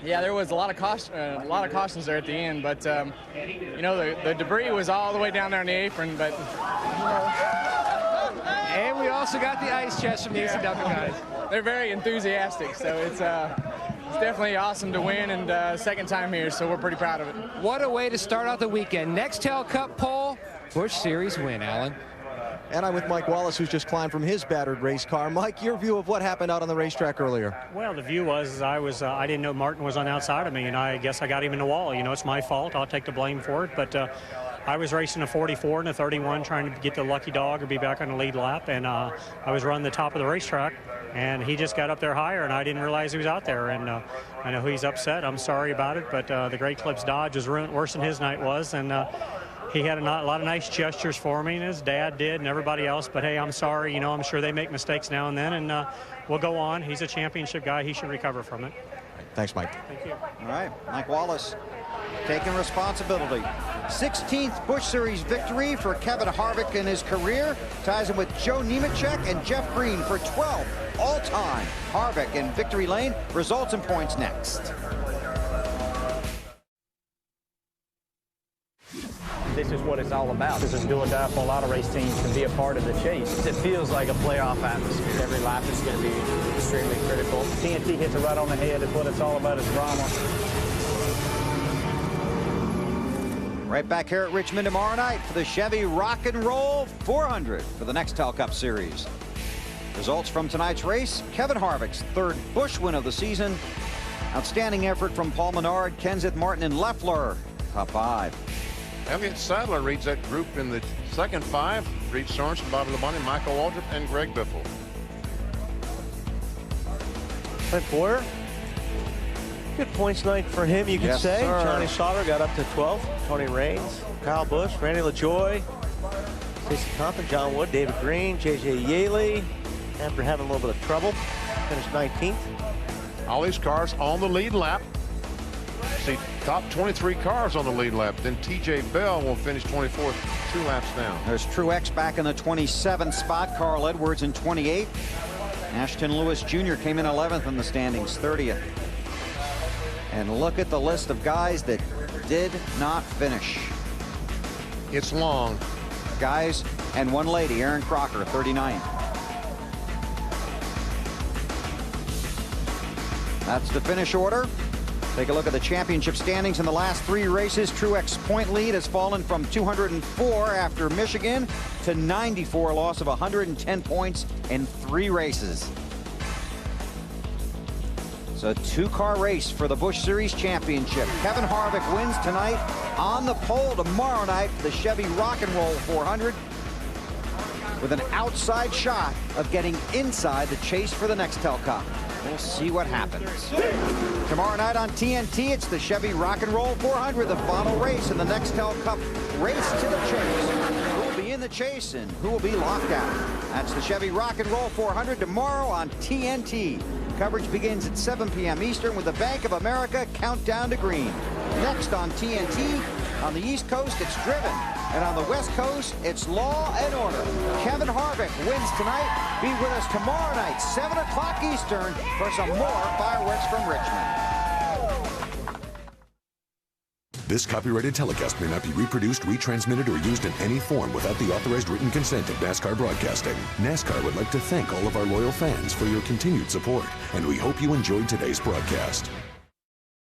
Yeah, there was a lot of cautions there at the end, but you know, the debris was all the way down there on the apron. But and we also got the ice chest from the ECW guys. They're very enthusiastic, so it's definitely awesome to win, and second time here, so we're pretty proud of it. What a way to start out the weekend. Nextel Cup pole, Busch Series win, Alan. And I'm with Mike Wallace, who's just climbed from his battered race car. Mike, your view of what happened out on the racetrack earlier? Well, the view was I didn't know Martin was on the outside of me, and I guess I got him in the wall. You know, it's my fault. I'll take the blame for it. But I was racing a 44 and a 31, trying to get the lucky dog or be back on the lead lap, and I was running the top of the racetrack, and he just got up there higher, and I didn't realize he was out there. And I know he's upset. I'm sorry about it, but the Great Clips Dodge was worse than his night was, and he had a lot of nice gestures for me, and his dad did, and everybody else. But hey, I'm sorry. You know, I'm sure they make mistakes now and then, and we'll go on. He's a championship guy. He should recover from it. Thanks, Mike. Thank you. All right, Mike Wallace taking responsibility. 16th Busch Series victory for Kevin Harvick in his career. Ties him with Joe Nemechek and Jeff Green for 12 all-time. Harvick in victory lane. Results and points next. This is what it's all about. This is do or die for a lot of race teams to be a part of the chase. It feels like a playoff atmosphere. Every lap is going to be extremely critical. TNT hits it right on the head. It's what it's all about, is drama. Right back here at Richmond tomorrow night for the Chevy Rock and Roll 400 for the Nextel Cup Series. Results from tonight's race: Kevin Harvick's third Busch win of the season. Outstanding effort from Paul Menard, Kenseth Martin, and Leffler. Top 5. Elliott Sadler leads that group in the second 5. Reed Sorensen, Bobby Labonte, Michael Waldrop, and Greg Biffle. Clint Boyer. Good points night for him, you could say. Sir. Johnny Sauter got up to 12. Tony Raines, Kyle Busch, Randy LaJoy, Stacey Compton, John Wood, David Green, J.J. Yaley. After having a little bit of trouble, finished 19th. All these cars on the lead lap. See, top 23 cars on the lead lap. Then T.J. Bell will finish 24th, 2 laps down. There's Truex back in the 27th spot. Carl Edwards in 28th. Ashton Lewis Jr. came in 11th in the standings, 30th. And look at the list of guys that did not finish. It's long. Guys and one lady, Aaron Crocker, 39th. That's the finish order. Take a look at the championship standings in the last 3 races. Truex point lead has fallen from 204 after Michigan to 94, loss of 110 points in 3 races. So 2-car race for the Busch Series championship. Kevin Harvick wins tonight. On the pole tomorrow night for the Chevy Rock and Roll 400 with an outside shot of getting inside the chase for the Nextel Cup. We'll see what happens. Tomorrow night on TNT, it's the Chevy Rock and Roll 400, the final race in the Nextel Cup Race to the Chase. Who will be in the chase and who will be locked out? That's the Chevy Rock and Roll 400 tomorrow on TNT. Coverage begins at 7 p.m. Eastern with the Bank of America Countdown to Green. Next on TNT, on the East Coast, it's Driven. And on the West Coast, it's Law and Order. Kevin Harvick wins tonight. Be with us tomorrow night, 7 o'clock Eastern, for some more fireworks from Richmond. This copyrighted telecast may not be reproduced, retransmitted, or used in any form without the authorized written consent of NASCAR Broadcasting. NASCAR would like to thank all of our loyal fans for your continued support, and we hope you enjoyed today's broadcast.